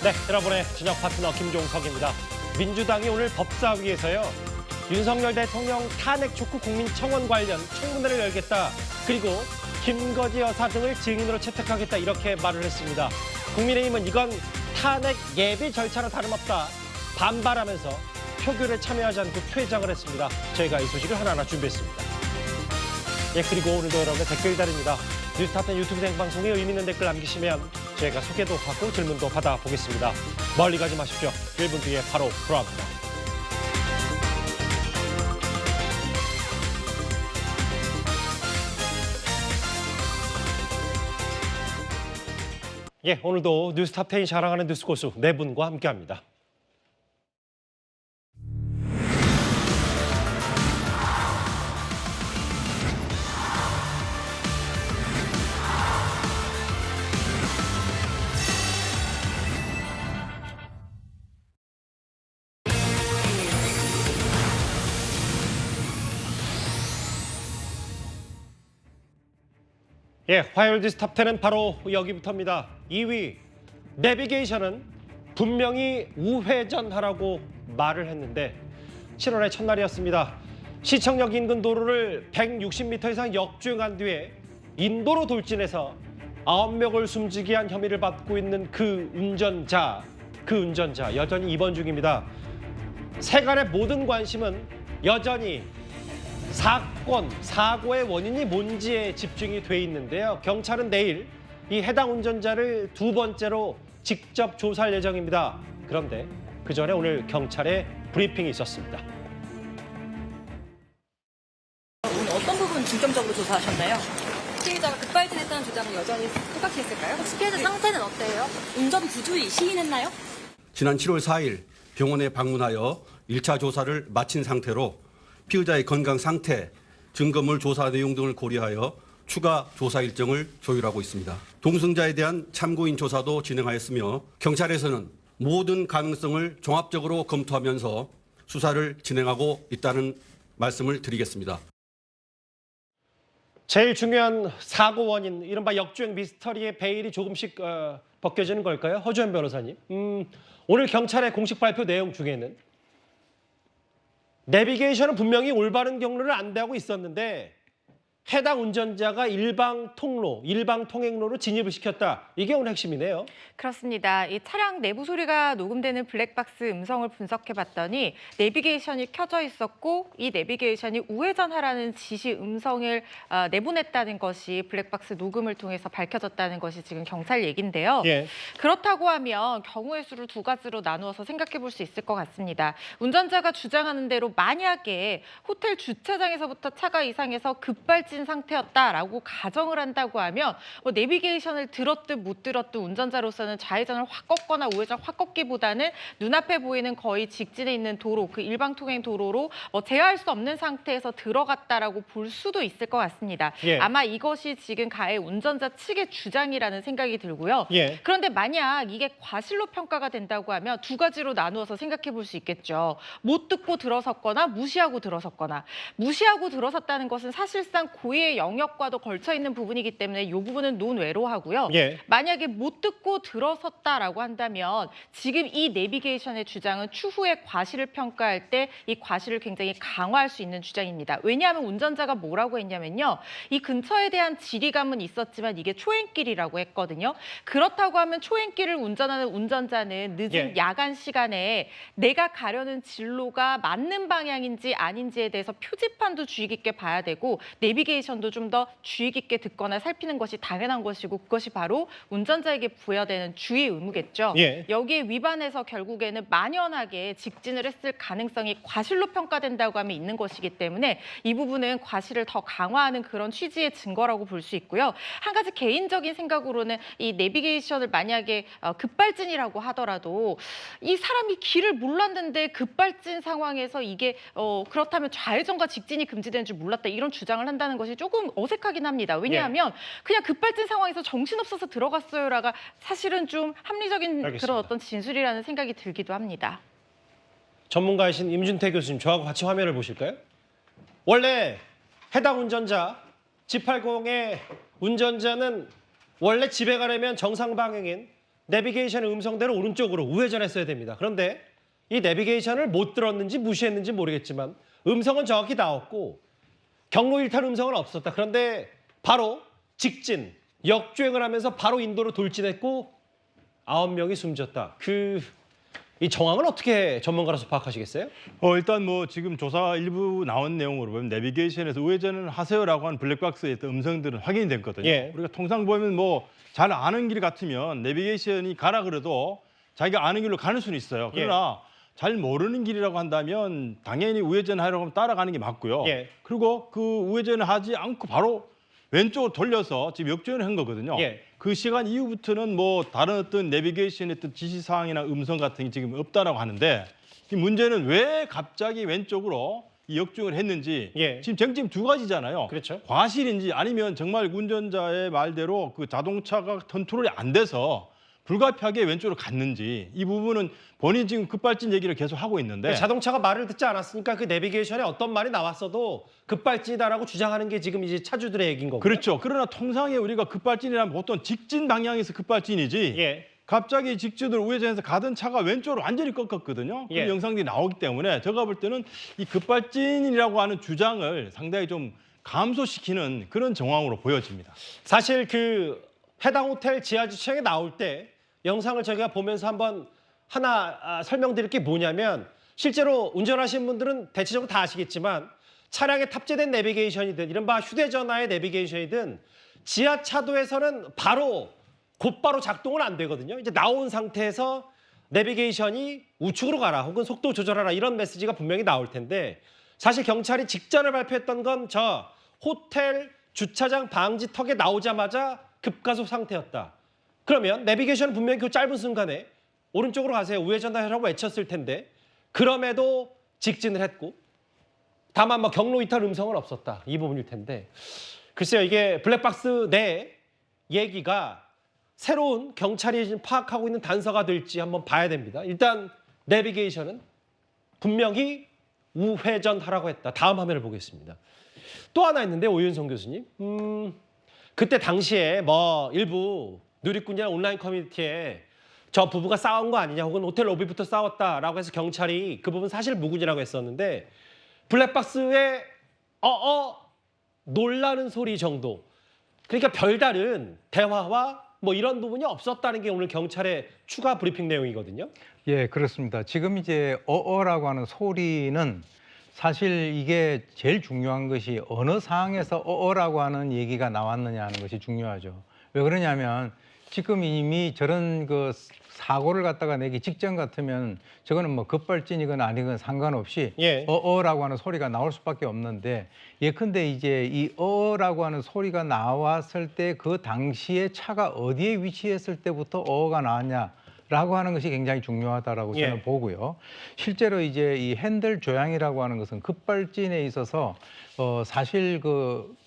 네, 여러분의 저녁 파트너 김종석입니다. 민주당이 오늘 법사위에서요. 윤석열 대통령 탄핵 촉구 국민청원 관련 청문회를 열겠다. 그리고 김거지 여사 등을 증인으로 채택하겠다 이렇게 말을 했습니다. 국민의힘은 이건 탄핵 예비 절차나 다름없다. 반발하면서 표결에 참여하지 않고 퇴장을 했습니다. 저희가 이 소식을 하나하나 준비했습니다. 예, 그리고 오늘도 여러분의 댓글 달입니다. 뉴스타트 유튜브 생방송에 의미 있는 댓글 남기시면 저희가 소개도 하고 질문도 받아보겠습니다. 멀리 가지 마십시오. 1분 뒤에 바로 돌아옵니다. 예, 오늘도 뉴스탑10이 자랑하는 뉴스 고수 네 분과 함께합니다. 예, 화요일 뉴스탑10은 바로 여기부터입니다. 2위, 내비게이션은 분명히 우회전하라고 말을 했는데 7월의 첫날이었습니다. 시청역 인근 도로를 160m 이상 역주행한 뒤에 인도로 돌진해서 9명을 숨지게 한 혐의를 받고 있는 그 운전자 여전히 입원 중입니다. 세간의 모든 관심은 여전히 사고의 원인이 뭔지에 집중이 돼 있는데요. 경찰은 내일 이 해당 운전자를 두 번째로 직접 조사할 예정입니다. 그런데 그 전에 오늘 경찰의 브리핑이 있었습니다. 오늘 어떤 부분 중점적으로 조사하셨나요? 피해자가 급발진했다는 주장은 여전히 똑같이 했을까요? 혹시 피해자 상태는 어때요? 운전 부주의 시인했나요? 지난 7월 4일 병원에 방문하여 1차 조사를 마친 상태로 피의자의 건강 상태, 증거물 조사 내용 등을 고려하여 추가 조사 일정을 조율하고 있습니다. 동승자에 대한 참고인 조사도 진행하였으며 경찰에서는 모든 가능성을 종합적으로 검토하면서 수사를 진행하고 있다는 말씀을 드리겠습니다. 제일 중요한 사고 원인, 이른바 역주행 미스터리의 베일이 조금씩 벗겨지는 걸까요? 허주현 변호사님. 오늘 경찰의 공식 발표 내용 중에는 내비게이션은 분명히 올바른 경로를 안내하고 있었는데 해당 운전자가 일방 통행로로 진입을 시켰다. 이게 오늘 핵심이네요. 그렇습니다. 이 차량 내부 소리가 녹음되는 블랙박스 음성을 분석해봤더니 내비게이션이 켜져 있었고 이 내비게이션이 우회전하라는 지시 음성을 내보냈다는 것이 블랙박스 녹음을 통해서 밝혀졌다는 것이 지금 경찰 얘기인데요. 예. 그렇다고 하면 경우의 수를 두 가지로 나누어서 생각해 볼 수 있을 것 같습니다. 운전자가 주장하는 대로 만약에 호텔 주차장에서부터 차가 이상해서 급발진 상태였다라고 가정을 한다고 하면 내비게이션을 들었든 못 들었든 운전자로서는 좌회전을 확 꺾거나 우회전 확 꺾기보다는 눈앞에 보이는 거의 직진에 있는 도로, 그 일방통행 도로로 제어할 수 없는 상태에서 들어갔다라고 볼 수도 있을 것 같습니다. 예. 아마 이것이 지금 가해 운전자 측의 주장이라는 생각이 들고요. 예. 그런데 만약 이게 과실로 평가가 된다고 하면 두 가지로 나누어서 생각해 볼 수 있겠죠. 못 듣고 들어섰거나 무시하고 들어섰거나. 무시하고 들어섰다는 것은 사실상 고의의 영역과도 걸쳐 있는 부분이기 때문에 이 부분은 논외로 하고요. 예. 만약에 못 듣고 들어섰다라고 한다면 지금 이 내비게이션의 주장은 추후에 과실을 평가할 때 이 과실을 굉장히 강화할 수 있는 주장입니다. 왜냐하면 운전자가 뭐라고 했냐면요. 이 근처에 대한 지리감은 있었지만 이게 초행길이라고 했거든요. 그렇다고 하면 초행길을 운전하는 운전자는 늦은 예. 야간 시간에 내가 가려는 진로가 맞는 방향인지 아닌지에 대해서 표지판도 주의 깊게 봐야 되고 내비게이션도 좀 더 주의 깊게 듣거나 살피는 것이 당연한 것이고 그것이 바로 운전자에게 부여되는 주의 의무겠죠. 예. 여기에 위반해서 결국에는 만연하게 직진을 했을 가능성이 과실로 평가된다고 하면 있는 것이기 때문에 이 부분은 과실을 더 강화하는 그런 취지의 증거라고 볼 수 있고요. 한 가지 개인적인 생각으로는 이 내비게이션을 만약에 급발진이라고 하더라도 이 사람이 길을 몰랐는데 급발진 상황에서 이게 그렇다면 좌회전과 직진이 금지되는 줄 몰랐다 이런 주장을 한다는 것이 조금 어색하긴 합니다. 왜냐하면 그냥 급발진 상황에서 정신없어서 들어갔어요라가 사실은 좀 합리적인 알겠습니다. 그런 어떤 진술이라는 생각이 들기도 합니다. 전문가이신 임준태 교수님, 저하고 같이 화면을 보실까요? 원래 해당 운전자, G80의 운전자는 원래 집에 가려면 정상 방향인 내비게이션 음성대로 오른쪽으로 우회전했어야 됩니다. 그런데 이 내비게이션을 못 들었는지 무시했는지 모르겠지만 음성은 정확히 나왔고 경로 일탈 음성은 없었다. 그런데 바로 직진, 역주행을 하면서 바로 인도로 돌진했고 9명이 숨졌다. 이 정황을 어떻게 전문가로서 파악하시겠어요? 일단 뭐 지금 조사 일부 나온 내용으로 보면 내비게이션에서 우회전을 하세요라고 하는 블랙박스에 있던 음성들은 확인이 됐거든요. 예. 우리가 통상 보면 뭐 잘 아는 길 같으면 내비게이션이 가라 그래도 자기가 아는 길로 가는 수는 있어요. 그러나 잘 모르는 길이라고 한다면 당연히 우회전하려고 하면 따라가는 게 맞고요. 예. 그리고 그 우회전을 하지 않고 바로 왼쪽으로 돌려서 지금 역주행을 한 거거든요. 예. 그 시간 이후부터는 뭐 다른 어떤 내비게이션의 어떤 지시사항이나 음성 같은 게 지금 없다라고 하는데 이 문제는 왜 갑자기 왼쪽으로 이 역주행을 했는지 예. 지금 쟁점 두 가지잖아요. 그렇죠. 과실인지 아니면 정말 운전자의 말대로 그 자동차가 컨트롤이 안 돼서 불가피하게 왼쪽으로 갔는지 이 부분은 본인 지금 급발진 얘기를 계속 하고 있는데 자동차가 말을 듣지 않았으니까 그 내비게이션에 어떤 말이 나왔어도 급발진이다라고 주장하는 게 지금 이제 차주들의 얘기인 거고요. 그렇죠. 그러나 통상에 우리가 급발진이라면 보통 직진 방향에서 급발진이지 예. 갑자기 직진으로 우회전해서 가던 차가 왼쪽으로 완전히 꺾었거든요. 그 예. 영상들이 나오기 때문에 제가 볼 때는 이 급발진이라고 하는 주장을 상당히 좀 감소시키는 그런 정황으로 보여집니다. 사실 그 해당 호텔 지하 주차장에 나올 때 영상을 저희가 보면서 한번 하나 설명드릴 게 뭐냐면 실제로 운전하시는 분들은 대체적으로 다 아시겠지만 차량에 탑재된 내비게이션이든 이른바 휴대전화의 내비게이션이든 지하차도에서는 곧바로 작동은 안 되거든요. 이제 나온 상태에서 내비게이션이 우측으로 가라 혹은 속도 조절하라 이런 메시지가 분명히 나올 텐데 사실 경찰이 직전을 발표했던 건 저 호텔 주차장 방지턱에 나오자마자 급가속 상태였다. 그러면 내비게이션은 분명히 그 짧은 순간에 오른쪽으로 가세요. 우회전하라고 외쳤을 텐데 그럼에도 직진을 했고 다만 뭐 경로 이탈 음성은 없었다. 이 부분일 텐데 글쎄요. 이게 블랙박스 내 얘기가 새로운 경찰이 지금 파악하고 있는 단서가 될지 한번 봐야 됩니다. 일단 내비게이션은 분명히 우회전하라고 했다. 다음 화면을 보겠습니다. 또 하나 있는데 오윤성 교수님. 그때 당시에 뭐 일부 누리꾼이나 온라인 커뮤니티에 저 부부가 싸운 거 아니냐 혹은 호텔 로비부터 싸웠다라고 해서 경찰이 그 부분 사실 무근이라고 했었는데 블랙박스에 놀라는 소리 정도. 그러니까 별다른 대화와 뭐 이런 부분이 없었다는 게 오늘 경찰의 추가 브리핑 내용이거든요. 예, 그렇습니다. 지금 이제 어어라고 하는 소리는 사실 이게 제일 중요한 것이 어느 상황에서 어어라고 하는 얘기가 나왔느냐 하는 것이 중요하죠. 왜 그러냐면 지금 이미 저런 그 사고를 갖다가 내기 직전 같으면 저거는 뭐 급발진이건 아니건 상관없이 예. 어어라고 하는 소리가 나올 수밖에 없는데 예컨대 이제 이 어어라고 하는 소리가 나왔을 때 그 당시에 차가 어디에 위치했을 때부터 어어가 나왔냐라고 하는 것이 굉장히 중요하다라고 저는 예. 보고요. 실제로 이제 이 핸들 조향이라고 하는 것은 급발진에 있어서 사실 그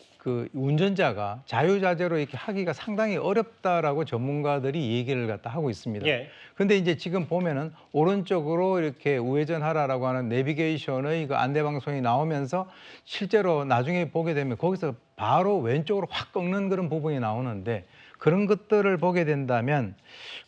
운전자가 자유자재로 이렇게 하기가 상당히 어렵다라고 전문가들이 얘기를 갖다 하고 있습니다. 예. 근데 이제 지금 보면은 오른쪽으로 이렇게 우회전하라라고 하는 내비게이션의 그 안내 방송이 나오면서 실제로 나중에 보게 되면 거기서 바로 왼쪽으로 확 꺾는 그런 부분이 나오는데 그런 것들을 보게 된다면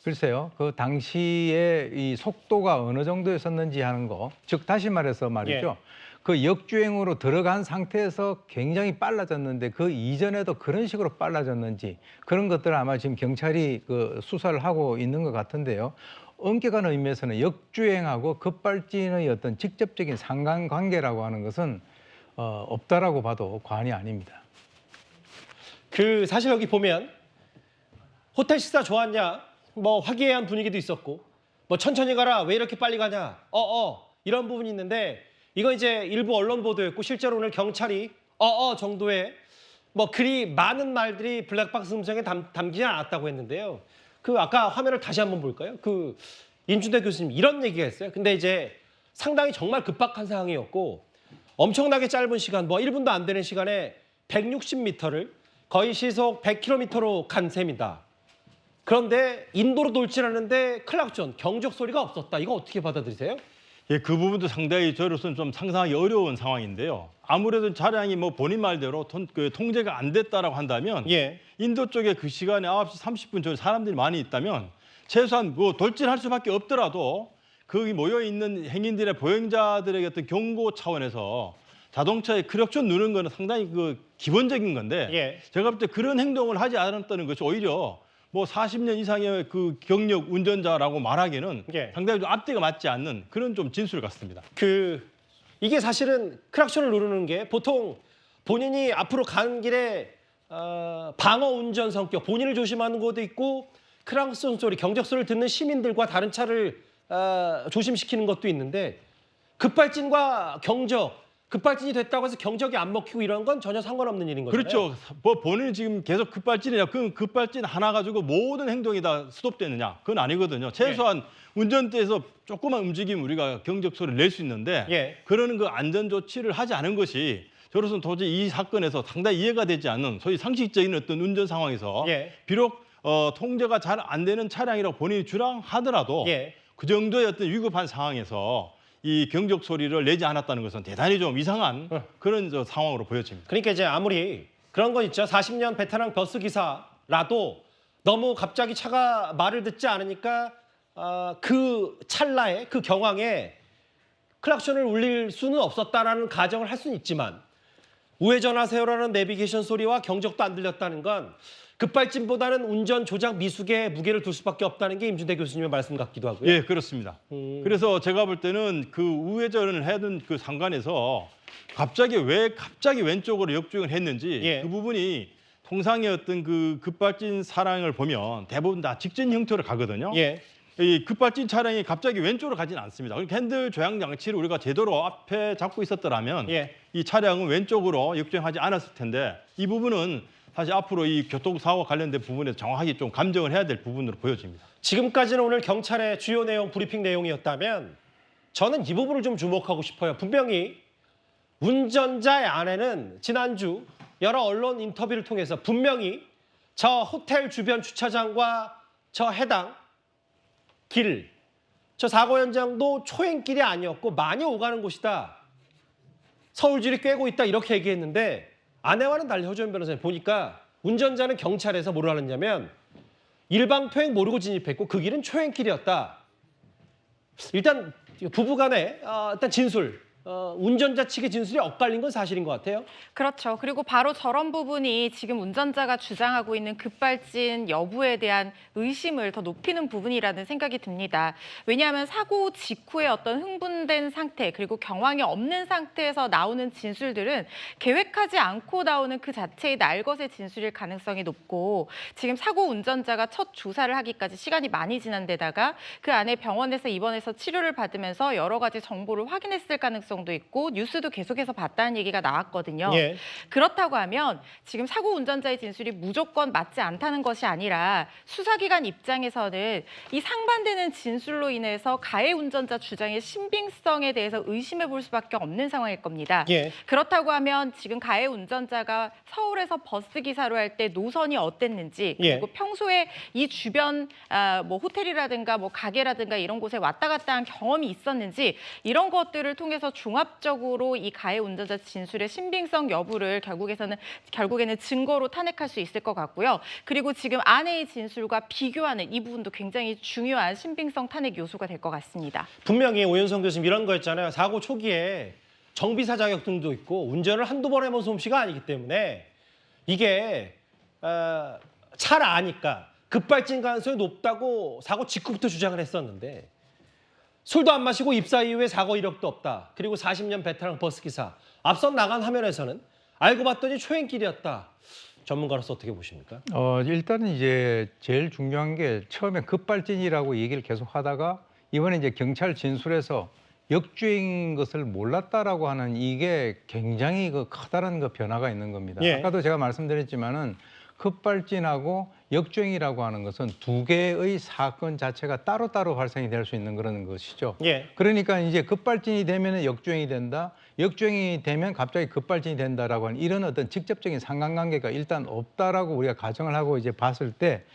글쎄요, 그 당시에 이 속도가 어느 정도였었는지 하는 거, 즉 다시 말해서 말이죠. 그 역주행으로 들어간 상태에서 굉장히 빨라졌는데 그 이전에도 그런 식으로 빨라졌는지 그런 것들을 아마 지금 경찰이 그 수사를 하고 있는 것 같은데요. 엄격한 의미에서는 역주행하고 급발진의 어떤 직접적인 상관관계라고 하는 것은 없다라고 봐도 과언이 아닙니다. 사실 여기 보면 호텔 식사 좋았냐? 뭐 화기애애한 분위기도 있었고 뭐 천천히 가라 왜 이렇게 빨리 가냐? 이런 부분이 있는데 이건 이제 일부 언론 보도였고 실제로 오늘 경찰이 정도의 뭐 그리 많은 말들이 블랙박스 음성에 담기지 않았다고 했는데요. 아까 화면을 다시 한번 볼까요? 임준대 교수님 이런 얘기가 있어요. 근데 이제 상당히 정말 급박한 상황이었고 엄청나게 짧은 시간, 뭐 1분도 안 되는 시간에 160m를 거의 시속 100km로 간 셈이다. 그런데 인도로 돌진하는데 클락션, 경적 소리가 없었다. 이거 어떻게 받아들이세요? 예, 그 부분도 상당히 저로서는 좀 상상하기 어려운 상황인데요. 아무래도 차량이 뭐 본인 말대로 통제가 안 됐다라고 한다면 예. 인도 쪽에 그 시간에 9시 30분 전에 사람들이 많이 있다면 최소한 뭐 돌진할 수밖에 없더라도 거기 모여 있는 행인들의 보행자들에게 어떤 경고 차원에서 자동차에 크랙션 누르는 거는 상당히 그 기본적인 건데 예. 제가 볼 때 그런 행동을 하지 않았다는 것이 오히려 뭐 40년 이상의 그 경력 운전자라고 말하기는 예. 상당히 좀 앞뒤가 맞지 않는 그런 좀 진술 같습니다. 이게 사실은 크락션을 누르는 게 보통 본인이 앞으로 가는 길에 방어 운전 성격, 본인을 조심하는 것도 있고 크락션 소리, 경적 소리를 듣는 시민들과 다른 차를 조심시키는 것도 있는데 급발진과 경적, 급발진이 됐다고 해서 경적이 안 먹히고 이런 건 전혀 상관없는 일인 거잖아요. 그렇죠. 뭐 본인이 지금 계속 급발진이냐, 그 급발진 하나 가지고 모든 행동이 다 스톱되느냐, 그건 아니거든요. 최소한 운전대에서 조그만 움직이면 우리가 경적 소리를 낼 수 있는데 예. 그러는 그 안전 조치를 하지 않은 것이 저로서는 도저히 이 사건에서 상당히 이해가 되지 않는 소위 상식적인 어떤 운전 상황에서 예. 비록 통제가 잘 안 되는 차량이라고 본인이 주장하더라도 예. 그 정도의 어떤 위급한 상황에서 이 경적 소리를 내지 않았다는 것은 대단히 좀 이상한 그런 상황으로 보여집니다. 그러니까 이제 아무리 그런 건 있죠. 40년 베테랑 버스 기사라도 너무 갑자기 차가 말을 듣지 않으니까 그 찰나에 그 경황에 클락션을 울릴 수는 없었다라는 가정을 할 수는 있지만 우회전하세요라는 내비게이션 소리와 경적도 안 들렸다는 건 급발진보다는 운전 조작 미숙에 무게를 둘 수밖에 없다는 게 임준대 교수님의 말씀 같기도 하고요. 예, 그렇습니다. 그래서 제가 볼 때는 그 우회전을 하던 그 상관에서 갑자기 왼쪽으로 역주행을 했는지 예. 그 부분이 통상의 어떤 그 급발진 차량을 보면 대부분 다 직진 형태로 가거든요. 예. 이 급발진 차량이 갑자기 왼쪽으로 가지는 않습니다. 그러니까 핸들 조향 장치를 우리가 제대로 앞에 잡고 있었더라면 예. 이 차량은 왼쪽으로 역주행하지 않았을 텐데 이 부분은 사실 앞으로 이 교통사고와 관련된 부분에서 정확하게 좀 감정을 해야 될 부분으로 보여집니다. 지금까지는 오늘 경찰의 주요 내용, 브리핑 내용이었다면 저는 이 부분을 좀 주목하고 싶어요. 분명히 운전자의 아내는 지난주 여러 언론 인터뷰를 통해서 분명히 저 호텔 주변 주차장과 저 해당 길, 저 사고 현장도 초행길이 아니었고 많이 오가는 곳이다. 서울줄이 꿰고 있다 이렇게 얘기했는데 아내와는 달리 허주현 변호사님 보니까 운전자는 경찰에서 뭐를 하느냐면 일방통행 모르고 진입했고 그 길은 초행길이었다. 일단 부부간에 일단 진술, 운전자 측의 진술이 엇갈린 건 사실인 것 같아요. 그렇죠. 그리고 바로 저런 부분이 지금 운전자가 주장하고 있는 급발진 여부에 대한 의심을 더 높이는 부분이라는 생각이 듭니다. 왜냐하면 사고 직후에 어떤 흥분된 상태 그리고 경황이 없는 상태에서 나오는 진술들은 계획하지 않고 나오는 그 자체의 날것의 진술일 가능성이 높고 지금 사고 운전자가 첫 조사를 하기까지 시간이 많이 지난 데다가 그 안에 병원에서 입원해서 치료를 받으면서 여러 가지 정보를 확인했을 가능성도 있고 뉴스도 계속해서 봤다는 얘기가 나왔거든요. 예. 그렇다고 하면 지금 사고 운전자의 진술이 무조건 맞지 않다는 것이 아니라 수사기관 입장에서는 이 상반되는 진술로 인해서 가해 운전자 주장의 신빙성에 대해서 의심해 볼 수밖에 없는 상황일 겁니다. 예. 그렇다고 하면 지금 가해 운전자가 서울에서 버스 기사로 할 때 노선이 어땠는지 그리고 예. 평소에 이 주변 뭐 호텔이라든가 뭐 가게라든가 이런 곳에 왔다 갔다 한 경험이 있었는지 이런 것들을 통해서 종합적으로 이 가해 운전자 진술의 신빙성 여부를 결국에는 증거로 탄핵할 수 있을 것 같고요. 그리고 지금 아내의 진술과 비교하는 이 부분도 굉장히 중요한 신빙성 탄핵 요소가 될 것 같습니다. 분명히 오윤성 교수님 이런 거였잖아요. 사고 초기에 정비사 자격증도 있고 운전을 한두 번 해본 솜씨가 아니기 때문에 이게 잘 아니까 급발진 가능성이 높다고 사고 직후부터 주장을 했었는데 술도 안 마시고 입사 이후에 사고 이력도 없다. 그리고 40년 베테랑 버스기사. 앞선 나간 화면에서는 알고 봤더니 초행길이었다. 전문가로서 어떻게 보십니까? 일단은 이제 제일 중요한 게 처음에 급발진이라고 얘기를 계속 하다가 이번에 이제 경찰 진술에서 역주행인 것을 몰랐다라고 하는 이게 굉장히 그 커다란 그 변화가 있는 겁니다. 예. 아까도 제가 말씀드렸지만은 급발진하고 역주행이라고 하는 것은 두 개의 사건 자체가 따로따로 발생이 될 수 있는 그런 것이죠. 예. 그러니까 이제 급발진이 되면 역주행이 된다. 역주행이 되면 갑자기 급발진이 된다라고 하는 이런 어떤 직접적인 상관관계가 일단 없다라고 우리가 가정을 하고 이제 봤을 때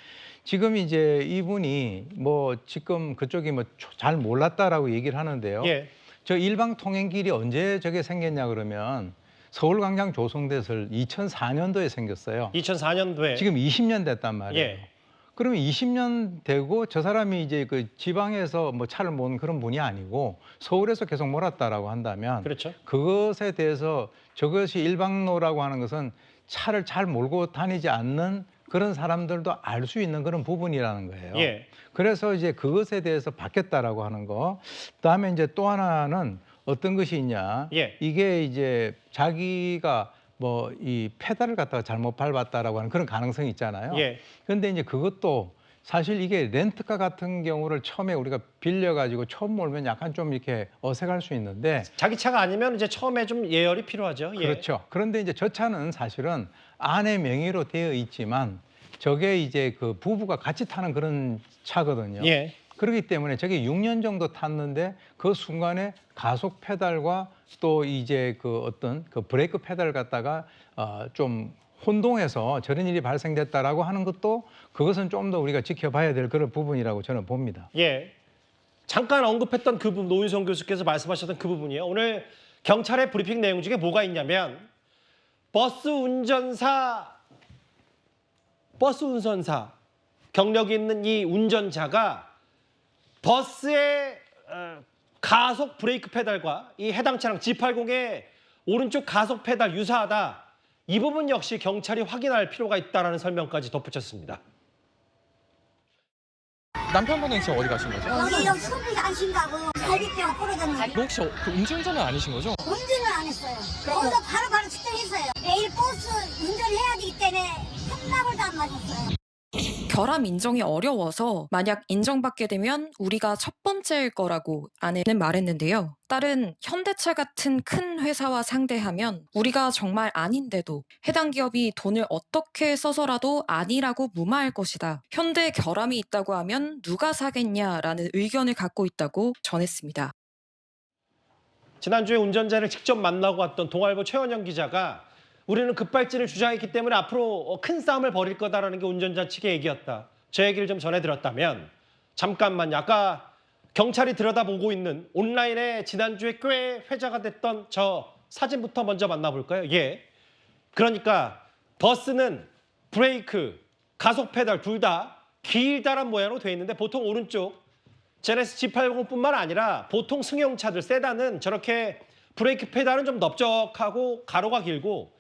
지금 이제 이분이 뭐 지금 그쪽이 뭐 잘 몰랐다라고 얘기를 하는데요. 예. 저 일방 통행길이 언제 저게 생겼냐 그러면 서울광장 조성됐을 2004년도에 생겼어요. 2004년도에 지금 20년 됐단 말이에요. 예. 그러면 20년 되고 저 사람이 이제 그 지방에서 뭐 차를 모은 그런 분이 아니고 서울에서 계속 몰았다라고 한다면 그렇죠. 그것에 대해서 저것이 일방로라고 하는 것은 차를 잘 몰고 다니지 않는 그런 사람들도 알 수 있는 그런 부분이라는 거예요. 예. 그래서 이제 그것에 대해서 바뀌었다라고 하는 거. 그다음에 이제 또 하나는 어떤 것이 있냐? 예. 이게 이제 자기가 뭐 이 페달을 갖다가 잘못 밟았다라고 하는 그런 가능성이 있잖아요. 예. 그런데 이제 그것도 사실 이게 렌트카 같은 경우를 처음에 우리가 빌려가지고 처음 몰면 약간 좀 이렇게 어색할 수 있는데 자기 차가 아니면 이제 처음에 좀 예열이 필요하죠. 예. 그렇죠. 그런데 이제 저 차는 사실은 아내 명의로 되어 있지만 저게 이제 그 부부가 같이 타는 그런 차거든요. 예. 그렇기 때문에 저게 6년 정도 탔는데 그 순간에 가속 페달과 또 이제 그 어떤 그 브레이크 페달을 갖다가 좀 혼동해서 저런 일이 발생됐다라고 하는 것도 그것은 좀 더 우리가 지켜봐야 될 그런 부분이라고 저는 봅니다. 예. 잠깐 언급했던 그 부분, 노윤성 교수께서 말씀하셨던 그 부분이에요. 오늘 경찰의 브리핑 내용 중에 뭐가 있냐면 버스 운전사 경력이 있는 이 운전자가 버스의 가속 브레이크 페달과 이 해당 차량 G80의 오른쪽 가속 페달 유사하다. 이 부분 역시 경찰이 확인할 필요가 있다는 설명까지 덧붙였습니다. 남편분은 지금 어디 가신 거죠? 여기 수비 안 쉰다고 갈비뼈가 부러졌는데 너 혹시 그 음주운전은 아니신 거죠? 운전을 안 했어요. 거기서 바로 측정했어요. 내일 버스 운전해야 되기 때문에 한 방울도 안 맞았어요. 결함 인정이 어려워서 만약 인정받게 되면 우리가 첫 번째일 거라고 아내는 말했는데요. 딸은 현대차 같은 큰 회사와 상대하면 우리가 정말 아닌데도 해당 기업이 돈을 어떻게 써서라도 아니라고 무마할 것이다. 현대에 결함이 있다고 하면 누가 사겠냐라는 의견을 갖고 있다고 전했습니다. 지난주에 운전자를 직접 만나고 왔던 동아일보 최원영 기자가 우리는 급발진을 주장했기 때문에 앞으로 큰 싸움을 벌일 거다라는 게 운전자 측의 얘기였다. 저 얘기를 좀 전해드렸다면 잠깐만요. 아까 경찰이 들여다보고 있는 온라인에 지난주에 꽤 회자가 됐던 저 사진부터 먼저 만나볼까요? 예. 그러니까 버스는 브레이크, 가속 페달 둘 다 길다란 모양으로 되어 있는데 보통 오른쪽 제네시스 G80뿐만 아니라 보통 승용차들 세단은 저렇게 브레이크 페달은 좀 넓적하고 가로가 길고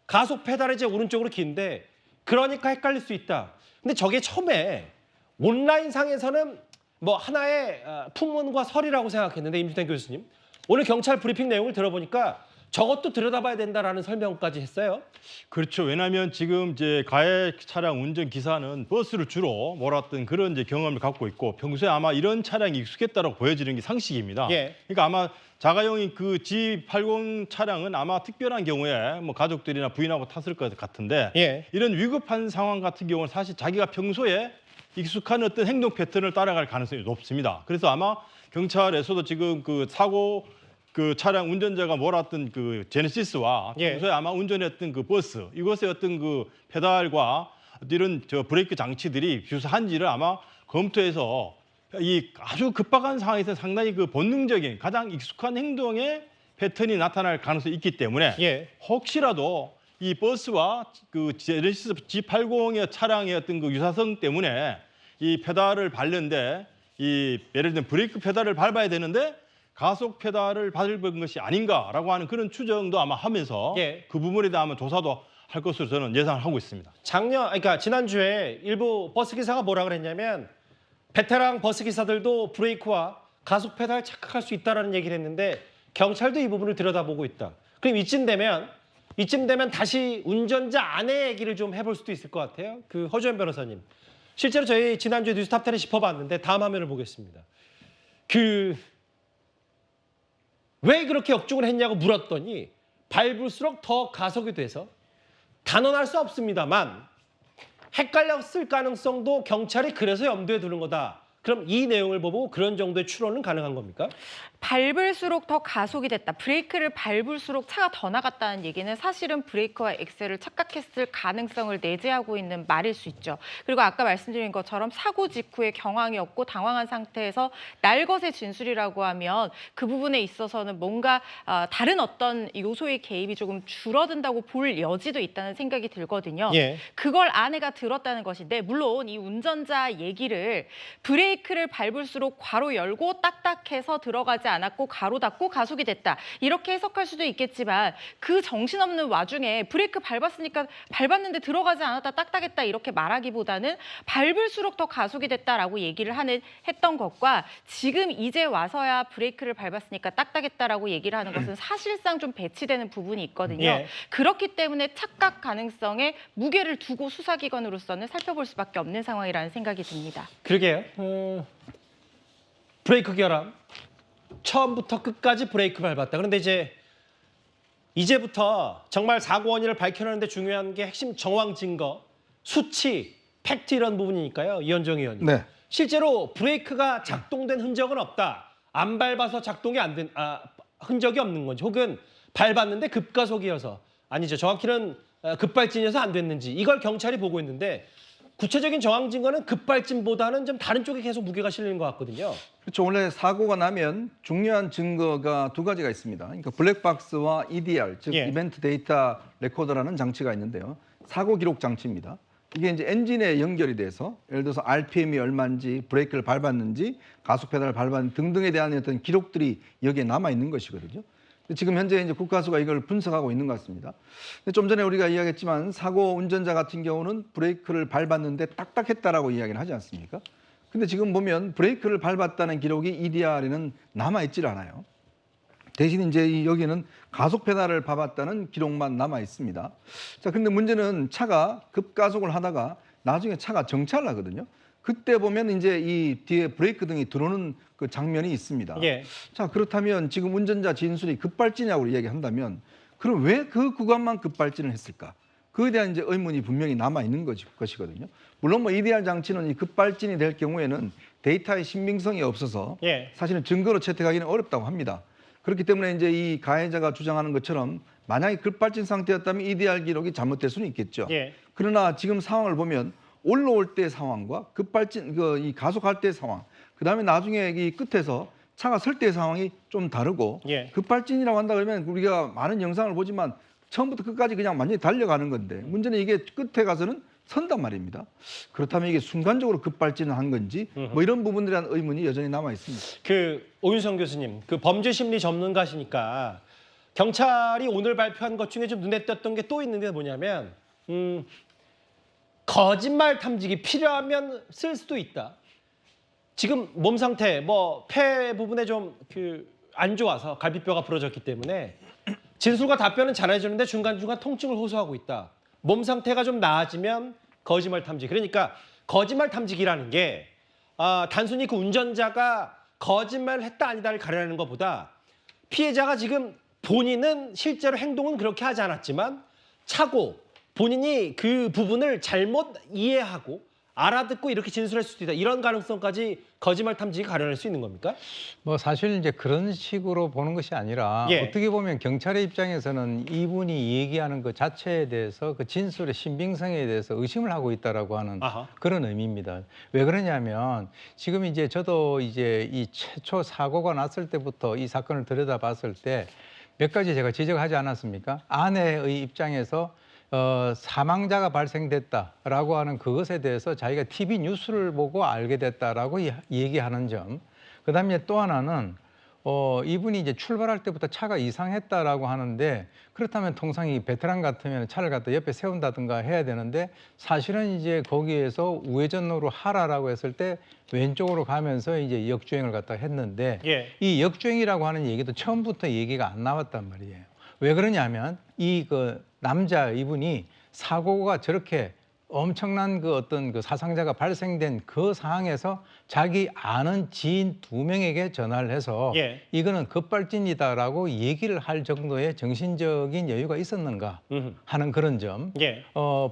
가속 페달이 이제 오른쪽으로 긴데 그러니까 헷갈릴 수 있다. 근데 저게 처음에 온라인상에서는 뭐 하나의 풍문과 설이라고 생각했는데 임준태 교수님 오늘 경찰 브리핑 내용을 들어보니까 저것도 들여다봐야 된다라는 설명까지 했어요. 그렇죠. 왜냐하면 지금 이제 가해 차량 운전 기사는 버스를 주로 몰았던 그런 이제 경험을 갖고 있고 평소에 아마 이런 차량이 익숙했다고 보여지는 게 상식입니다. 예. 그러니까 아마 자가용인 그 G80 차량은 아마 특별한 경우에 뭐 가족들이나 부인하고 탔을 것 같은데 예. 이런 위급한 상황 같은 경우는 사실 자기가 평소에 익숙한 어떤 행동 패턴을 따라갈 가능성이 높습니다. 그래서 아마 경찰에서도 지금 그 사고 그 차량 운전자가 몰았던 그 제네시스와 예. 평소에 아마 운전했던 그 버스 이것의 어떤 그 페달과 이런 저 브레이크 장치들이 유사한지를 아마 검토해서 이 아주 급박한 상황에서 상당히 그 본능적인 가장 익숙한 행동의 패턴이 나타날 가능성이 있기 때문에 예. 혹시라도 이 버스와 그 제네시스 G80의 차량의 어떤 그 유사성 때문에 이 페달을 밟는데 이 예를 들면 브레이크 페달을 밟아야 되는데 가속 페달을 밟은 것이 아닌가라고 하는 그런 추정도 아마 하면서 예. 그 부분에 대한 조사도 할 것으로 저는 예상을 하고 있습니다. 그러니까 지난주에 일부 버스 기사가 뭐라 그랬냐면 베테랑 버스 기사들도 브레이크와 가속 페달 착각할 수 있다라는 얘기를 했는데 경찰도 이 부분을 들여다보고 있다. 그럼 이쯤 되면 다시 운전자 아내 얘기를 좀 해볼 수도 있을 것 같아요. 그 허주연 변호사님. 실제로 저희 지난주에 뉴스탑10에 짚어봤는데 다음 화면을 보겠습니다. 왜 그렇게 역중을 했냐고 물었더니 밟을수록 더 가속이 돼서 단언할 수 없습니다만 헷갈렸을 가능성도 경찰이 그래서 염두에 두는 거다. 그럼 이 내용을 보고 그런 정도의 추론은 가능한 겁니까? 밟을수록 더 가속이 됐다. 브레이크를 밟을수록 차가 더 나갔다는 얘기는 사실은 브레이크와 엑셀을 착각했을 가능성을 내재하고 있는 말일 수 있죠. 그리고 아까 말씀드린 것처럼 사고 직후에 경황이 없고 당황한 상태에서 날것의 진술이라고 하면 그 부분에 있어서는 뭔가 다른 어떤 요소의 개입이 조금 줄어든다고 볼 여지도 있다는 생각이 들거든요. 예. 그걸 아내가 들었다는 것인데 물론 이 운전자 얘기를 브레이크를 밟을수록 괄호 열고 딱딱해서 들어가지 않았고 가로 닫고 가속이 됐다. 이렇게 해석할 수도 있겠지만 그 정신없는 와중에 브레이크 밟았으니까 밟았는데 들어가지 않았다 딱딱했다 이렇게 말하기보다는 밟을수록 더 가속이 됐다라고 얘기를 했던 것과 지금 이제 와서야 브레이크를 밟았으니까 딱딱했다라고 얘기를 하는 것은 사실상 좀 배치되는 부분이 있거든요. 예. 그렇기 때문에 착각 가능성에 무게를 두고 수사기관으로서는 살펴볼 수밖에 없는 상황이라는 생각이 듭니다. 그러게요. 브레이크 결함. 처음부터 끝까지 브레이크 밟았다. 그런데 이제부터 정말 사고 원인을 밝혀내는데 중요한 게 핵심 정황 증거, 수치, 팩트 이런 부분이니까요. 이현정 의원님. 네. 실제로 브레이크가 작동된 흔적은 없다. 안 밟아서 작동이 안 된 흔적이 없는 건지 혹은 밟았는데 급가속이어서 아니죠. 정확히는 급발진이어서 안 됐는지 이걸 경찰이 보고 있는데 구체적인 정황 증거는 급발진보다는 좀 다른 쪽에 계속 무게가 실리는 것 같거든요. 그렇죠. 원래 사고가 나면 중요한 증거가 두 가지가 있습니다. 그러니까 블랙박스와 EDR, 즉 예. 이벤트 데이터 레코더라는 장치가 있는데요. 사고 기록 장치입니다. 이게 이제 엔진에 연결이 돼서 예를 들어서 RPM이 얼마인지, 브레이크를 밟았는지, 가속 페달을 밟았는지 등등에 대한 어떤 기록들이 여기에 남아 있는 것이거든요. 지금 현재 이제 국가수가 이걸 분석하고 있는 것 같습니다. 좀 전에 우리가 이야기했지만 사고 운전자 같은 경우는 브레이크를 밟았는데 딱딱했다라고 이야기를 하지 않습니까? 근데 지금 보면 브레이크를 밟았다는 기록이 EDR에는 남아 있질 않아요. 대신 이제 여기는 가속 페달을 밟았다는 기록만 남아 있습니다. 자, 근데 문제는 차가 급가속을 하다가 나중에 차가 정차를 하거든요. 그때 보면 이제 이 뒤에 브레이크 등이 들어오는 그 장면이 있습니다. 예. 자, 그렇다면 지금 운전자 진술이 급발진이라고 이야기한다면 그럼 왜 그 구간만 급발진을 했을까? 그에 대한 이제 의문이 분명히 남아 있는 것이거든요. 물론 뭐 EDR 장치는 이 급발진이 될 경우에는 데이터의 신빙성이 없어서 예. 사실은 증거로 채택하기는 어렵다고 합니다. 그렇기 때문에 이제 이 가해자가 주장하는 것처럼 만약에 급발진 상태였다면 EDR 기록이 잘못될 수는 있겠죠. 예. 그러나 지금 상황을 보면 올라올 때 상황과 급발진 이 가속할 때 상황, 그다음에 나중에 이 끝에서 차가 설 때 상황이 좀 다르고 예. 급발진이라고 한다 그러면 우리가 많은 영상을 보지만 처음부터 끝까지 그냥 완전히 달려가는 건데 문제는 이게 끝에 가서는 선단 말입니다. 그렇다면 이게 순간적으로 급발진을 한 건지 뭐 이런 부분들에 대한 의문이 여전히 남아 있습니다. 오윤성 교수님, 범죄 심리 전문가시니까 경찰이 오늘 발표한 것 중에 좀 눈에 띄었던 게 또 있는데 뭐냐면 거짓말 탐지기 필요하면 쓸 수도 있다. 지금 몸 상태, 폐 부분에 좀 안 좋아서 갈비뼈가 부러졌기 때문에 진술과 답변은 잘해주는데 중간중간 통증을 호소하고 있다. 몸 상태가 좀 나아지면 거짓말 탐지기. 그러니까 거짓말 탐지기라는 게 단순히 그 운전자가 거짓말을 했다 아니다를 가려내는 것보다 피해자가 지금 본인은 실제로 행동은 그렇게 하지 않았지만 차고 본인이 그 부분을 잘못 이해하고 알아듣고 이렇게 진술할 수도 있다. 이런 가능성까지 거짓말 탐지기 가려낼 수 있는 겁니까? 뭐 사실 이제 그런 식으로 보는 것이 아니라 예. 어떻게 보면 경찰의 입장에서는 이분이 얘기하는 것 자체에 대해서 그 진술의 신빙성에 대해서 의심을 하고 있다라고 하는 아하. 그런 의미입니다. 왜 그러냐면 지금 이제 저도 이제 이 최초 사고가 났을 때부터 이 사건을 들여다봤을 때 몇 가지 제가 지적하지 않았습니까? 아내의 입장에서 사망자가 발생됐다라고 하는 그것에 대해서 자기가 TV 뉴스를 보고 알게 됐다라고 얘기하는 점. 그다음에 또 하나는 이분이 이제 출발할 때부터 차가 이상했다라고 하는데 그렇다면 통상 이 베테랑 같으면 차를 갖다 옆에 세운다든가 해야 되는데 사실은 이제 거기에서 우회전으로 하라라고 했을 때 왼쪽으로 가면서 이제 역주행을 갖다 했는데 예. 이 역주행이라고 하는 얘기도 처음부터 얘기가 안 나왔단 말이에요. 왜 그러냐면 이 남자 이분이 사고가 저렇게 엄청난 그 어떤 그 사상자가 발생된 그 상황에서 자기 아는 지인 2명에게 전화를 해서 예. 이거는 급발진이다라고 얘기를 할 정도의 정신적인 여유가 있었는가 하는 그런 점. 예.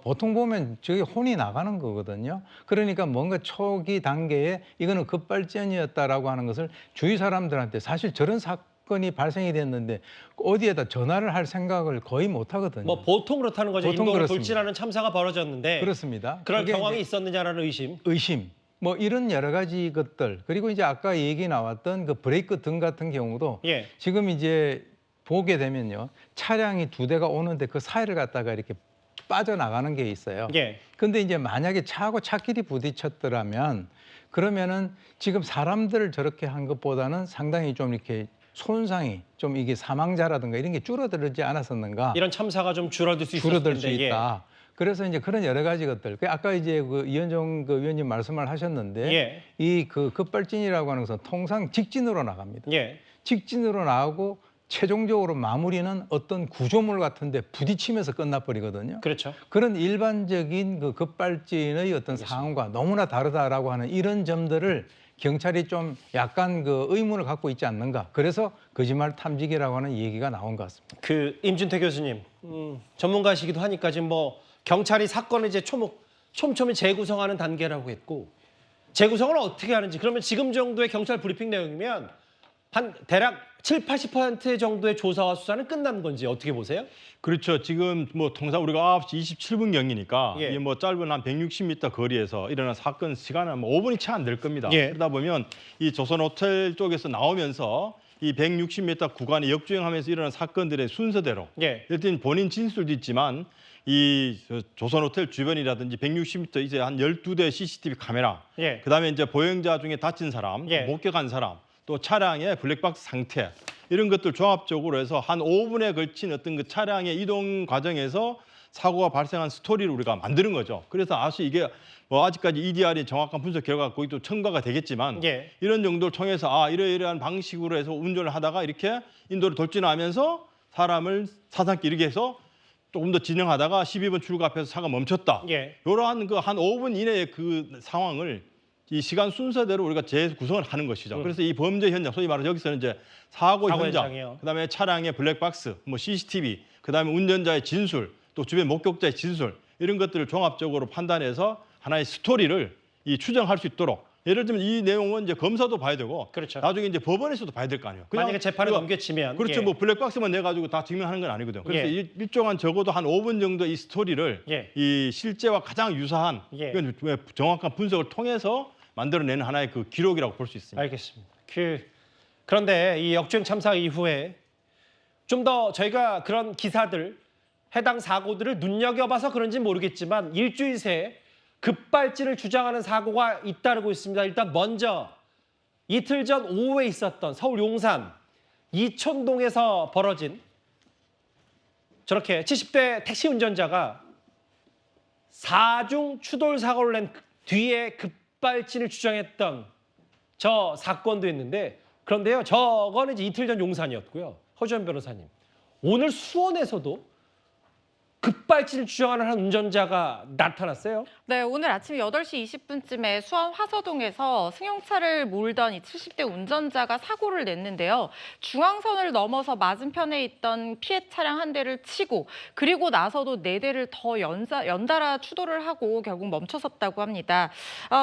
보통 보면 저게 혼이 나가는 거거든요. 그러니까 뭔가 초기 단계에 이거는 급발진이었다라고 하는 것을 주위 사람들한테 사실 저런 사건이 발생이 됐는데 어디에다 전화를 할 생각을 거의 못 하거든요. 뭐 보통 그렇다는 거죠. 보통 인도를 그렇습니다. 돌진하는 참사가 벌어졌는데 그렇습니다. 그런 그게 경황이 이제 있었느냐라는 의심. 뭐 이런 여러 가지 것들 그리고 이제 아까 얘기 나왔던 그 브레이크 등 같은 경우도 예. 지금 이제 보게 되면요 차량이 2대가 오는데 그 사이를 갖다가 이렇게 빠져나가는 게 있어요. 예. 근데 이제 만약에 차하고 차끼리 부딪혔더라면 그러면은 지금 사람들을 저렇게 한 것보다는 상당히 좀 이렇게 손상이 좀 이게 사망자라든가 이런 게 줄어들지 않았었는가? 이런 참사가 좀 줄어들 수 있었을 줄어들 수 텐데, 있다. 그래서 이제 그런 여러 가지 것들. 아까 이제 그 이현정 그 위원님 말씀을 하셨는데 예. 이 그 급발진이라고 하는 것은 통상 직진으로 나갑니다. 예. 직진으로 나오고 최종적으로 마무리는 어떤 구조물 같은데 부딪히면서 끝나버리거든요. 그렇죠. 그런 일반적인 그 급발진의 어떤 상황과 너무나 다르다라고 하는 이런 점들을 경찰이 좀 약간 그 의문을 갖고 있지 않는가. 그래서 거짓말 탐지기라고 하는 얘기가 나온 것 같습니다. 그 임준태 교수님 전문가시기도 하니까 지금 뭐 경찰이 사건을 이제 촘촘히 재구성하는 단계라고 했고 재구성을 어떻게 하는지 그러면 지금 정도의 경찰 브리핑 내용이면 한 대략 70~80% 정도의 조사와 수사는 끝난 건지 어떻게 보세요? 그렇죠. 지금 뭐 통상 우리가 9시 27분경이니까 예. 이 뭐 짧은 한 160m 거리에서 일어난 사건 시간은 뭐 5분이 채 안 될 겁니다. 예. 그러다 보면 이 조선 호텔 쪽에서 나오면서 이 160m 구간에 역주행하면서 일어난 사건들의 순서대로 예. 일단 본인 진술도 있지만 이 조선 호텔 주변이라든지 160m 이제 한 12대 CCTV 카메라, 예. 그다음에 이제 보행자 중에 다친 사람, 예. 목격한 사람, 또 차량의 블랙박스 상태 이런 것들 종합적으로 해서 한 5분에 걸친 어떤 그 차량의 이동 과정에서 사고가 발생한 스토리를 우리가 만드는 거죠. 그래서 아주 이게 뭐 아직까지 EDR이 정확한 분석 결과가 거의 또 첨가가 되겠지만 예. 이런 정도를 통해서 이러이러한 방식으로 해서 운전을 하다가 이렇게 인도를 돌진하면서 사람을 사상기 이르게 해서 조금 더 진행하다가 12번 출구 앞에서 차가 멈췄다. 예. 이러한 그 한 5분 이내의 그 상황을 이 시간 순서대로 우리가 재구성을 하는 것이죠. 그래서 이 범죄 현장, 소위 말해서 여기서는 이제 사고 현장, 현장이요. 그다음에 차량의 블랙박스, 뭐 CCTV, 그다음에 운전자의 진술, 또 주변 목격자의 진술 이런 것들을 종합적으로 판단해서 하나의 스토리를 이 추정할 수 있도록. 예를 들면 이 내용은 이제 검사도 봐야 되고, 그렇죠. 나중에 이제 법원에서도 봐야 될 거 아니에요. 그냥 만약에 재판을 우리가 넘겨치면 그렇죠. 예. 뭐 블랙박스만 내 가지고 다 증명하는 건 아니거든요. 그래서 예. 일정한 적어도 한 5분 정도 이 스토리를 예. 이 실제와 가장 유사한 예. 이건 정확한 분석을 통해서 만들어내는 하나의 그 기록이라고 볼 수 있습니다. 알겠습니다. 그런데 이 역주행 참사 이후에 좀 더 저희가 그런 기사들, 해당 사고들을 눈여겨봐서 그런지 모르겠지만 일주일 새에 급발진을 주장하는 사고가 잇따르고 있습니다. 일단 먼저 이틀 전 오후에 있었던 서울 용산 이촌동에서 벌어진 저렇게 70대 택시 운전자가 4중 추돌 사고를 낸 뒤에 급발진을 주장했던 저 사건도 있는데 그런데요. 저거는 이제 이틀 전 용산이었고요. 허주현 변호사님. 오늘 수원에서도 급발진을 주장하는 한 운전자가 나타났어요. 네, 오늘 아침 8시 20분쯤에 수원 화서동에서 승용차를 몰던 이 70대 운전자가 사고를 냈는데요. 중앙선을 넘어서 맞은편에 있던 피해 차량 한 대를 치고 그리고 나서도 4대를 더 연달아 추돌을 하고 결국 멈춰섰다고 합니다.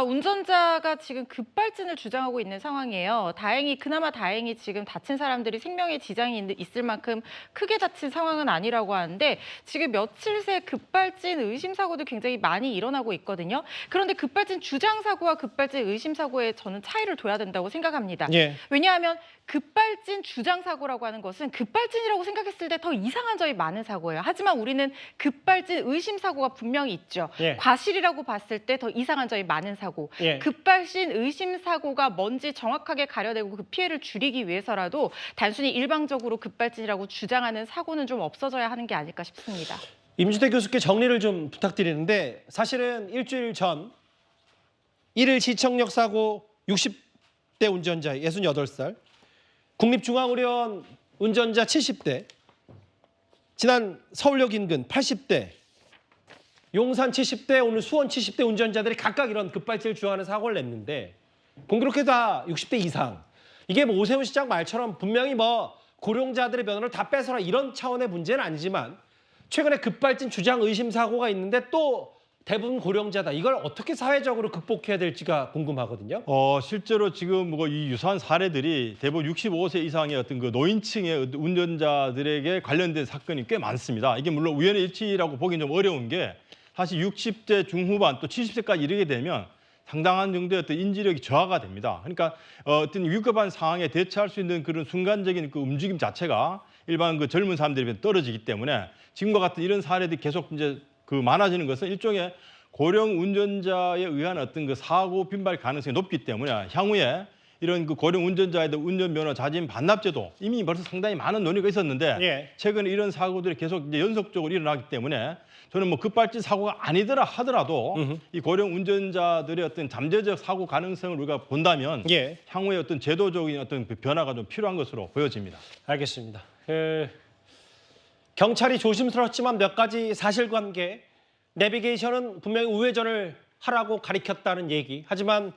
운전자가 지금 급발진을 주장하고 있는 상황이에요. 그나마 다행히 지금 다친 사람들이 생명에 지장이 있을 만큼 크게 다친 상황은 아니라고 하는데 지금 며칠 새 급발진 의심 사고도 굉장히 많이 일어나고 있거든요. 그런데 급발진 주장 사고와 급발진 의심 사고에 저는 차이를 둬야 된다고 생각합니다. 예. 왜냐하면 급발진 주장 사고라고 하는 것은 급발진이라고 생각했을 때 더 이상한 점이 많은 사고예요. 하지만 우리는 급발진 의심 사고가 분명히 있죠. 예. 과실이라고 봤을 때 더 이상한 점이 많은 사고. 예. 급발진 의심 사고가 뭔지 정확하게 가려내고 그 피해를 줄이기 위해서라도 단순히 일방적으로 급발진이라고 주장하는 사고는 좀 없어져야 하는 게 아닐까 싶습니다. 임준태 교수께 정리를 좀 부탁드리는데 사실은 일주일 전 1일 시청역 사고 60대 운전자 68살, 국립중앙의료원 운전자 70대, 지난 서울역 인근 80대 용산 70대, 오늘 수원 70대 운전자들이 각각 이런 급발진을 주장하는 사고를 냈는데 공교롭게 다 60대 이상. 이게 뭐 오세훈 시장 말처럼 분명히 뭐 고령자들의 면허를 다 뺏어라 이런 차원의 문제는 아니지만 최근에 급발진 주장 의심 사고가 있는데 또 대부분 고령자다. 이걸 어떻게 사회적으로 극복해야 될지가 궁금하거든요. 실제로 지금 뭐 이 유사한 사례들이 대부분 65세 이상의 어떤 그 노인층의 운전자들에게 관련된 사건이 꽤 많습니다. 이게 물론 우연의 일치라고 보기는 좀 어려운 게 사실 60대 중후반 또 70세까지 이르게 되면 상당한 정도의 어떤 인지력이 저하가 됩니다. 그러니까 어떤 위급한 상황에 대처할 수 있는 그런 순간적인 그 움직임 자체가 일반 그 젊은 사람들에 비해 떨어지기 때문에 지금과 같은 이런 사례들이 계속 이제 그 많아지는 것은 일종의 고령 운전자에 의한 어떤 그 사고 빈발 가능성이 높기 때문에 향후에 이런 그 고령 운전자에 대한 운전면허 자진 반납제도 이미 벌써 상당히 많은 논의가 있었는데 예. 최근에 이런 사고들이 계속 이제 연속적으로 일어나기 때문에 저는 뭐 급발진 사고가 아니더라 하더라도 이 고령 운전자들의 어떤 잠재적 사고 가능성을 우리가 본다면 예. 향후에 어떤 제도적인 어떤 그 변화가 좀 필요한 것으로 보여집니다. 알겠습니다. 경찰이 조심스럽지만 몇 가지 사실관계, 내비게이션은 분명히 우회전을 하라고 가리켰다는 얘기. 하지만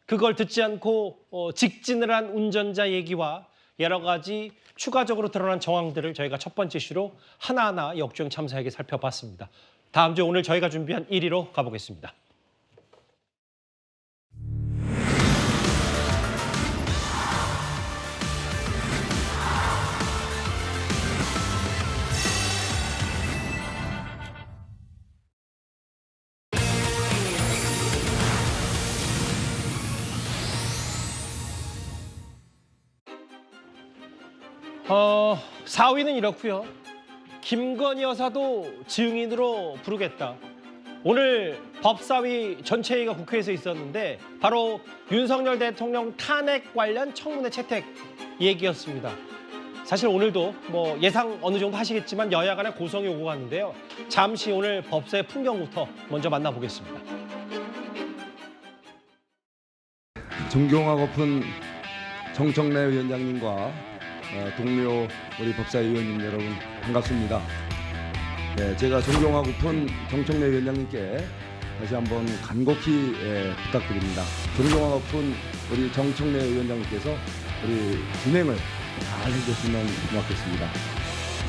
그걸 듣지 않고 직진을 한 운전자 얘기와 여러 가지 추가적으로 드러난 정황들을 저희가 첫 번째 이슈로 하나하나 역주행 참사에게 살펴봤습니다. 다음 주 오늘 저희가 준비한 1위로 가보겠습니다. 어, 4위는 이렇고요. 김건희 여사도 증인으로 부르겠다. 오늘 법사위 전체회의가 국회에서 있었는데 바로 윤석열 대통령 탄핵 관련 청문회 채택 얘기였습니다. 사실 오늘도 뭐 예상 어느 정도 하시겠지만 여야 간에 고성이 오고 갔는데요. 잠시 오늘 법사위 풍경부터 먼저 만나보겠습니다. 존경하고픈 정청래 위원장님과 동료 우리 법사위 의원님 여러분 반갑습니다. 네, 제가 존경하고픈 정청래 위원장님께 다시 한번 간곡히 부탁드립니다. 존경하고픈 우리 정청래 위원장님께서 우리 진행을 잘 해주시면 고맙겠습니다.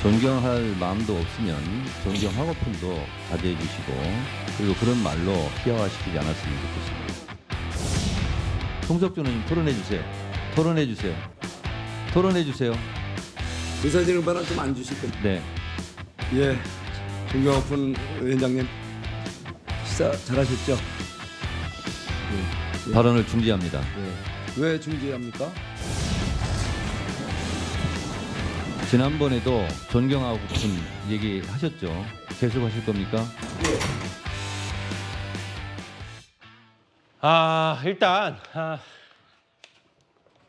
존경할 마음도 없으면 존경하고픈도 자제해 주시고 그리고 그런 말로 희화화시키지 않았으면 좋겠습니다. 송석준 의원님 토론해 주세요. 토론해 주세요. 토론해 주세요. 의사진행반은 좀 안 주실 겁니다. 네. 예, 존경하고픈 위원장님 식사 잘하셨죠? 예. 발언을 중지합니다. 예. 왜 중지합니까? 지난번에도 존경하고픈 얘기 하셨죠? 계속 하실 겁니까? 일단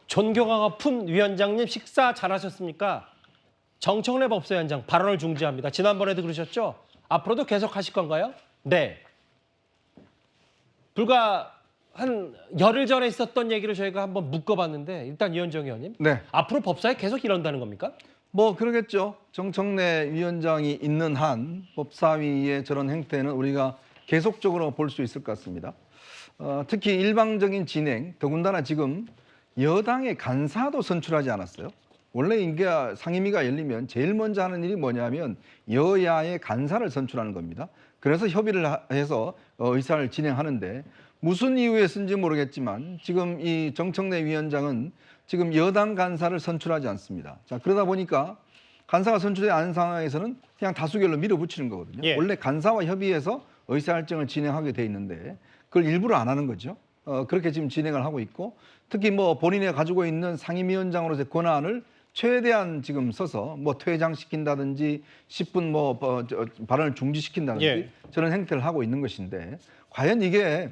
존경하고픈 위원장님 식사 잘하셨습니까? 정청래 법사위원장 발언을 중지합니다. 지난번에도 그러셨죠? 앞으로도 계속 하실 건가요? 네. 불과 한 열흘 전에 있었던 얘기를 저희가 한번 묶어봤는데 일단 이현정 의원님, 네. 앞으로 법사위 계속 이런다는 겁니까? 뭐 그러겠죠. 정청래 위원장이 있는 한 법사위의 저런 행태는 우리가 계속적으로 볼 수 있을 것 같습니다. 특히 일방적인 진행, 더군다나 지금 여당의 간사도 선출하지 않았어요. 원래 이게 상임위가 열리면 제일 먼저 하는 일이 뭐냐면 여야의 간사를 선출하는 겁니다. 그래서 협의를 해서 의사를 진행하는데 무슨 이유에 쓴지 모르겠지만 지금 이 정청래 위원장은 지금 여당 간사를 선출하지 않습니다. 자, 그러다 보니까 간사가 선출되지 않은 상황에서는 그냥 다수결로 밀어붙이는 거거든요. 예. 원래 간사와 협의해서 의사결정을 진행하게 돼 있는데 그걸 일부러 안 하는 거죠. 그렇게 지금 진행을 하고 있고 특히 뭐 본인이 가지고 있는 상임위원장으로서의 권한을 최대한 지금 써서 뭐 퇴장시킨다든지 10분 뭐 발언을 중지시킨다든지 예. 저런 행태를 하고 있는 것인데 과연 이게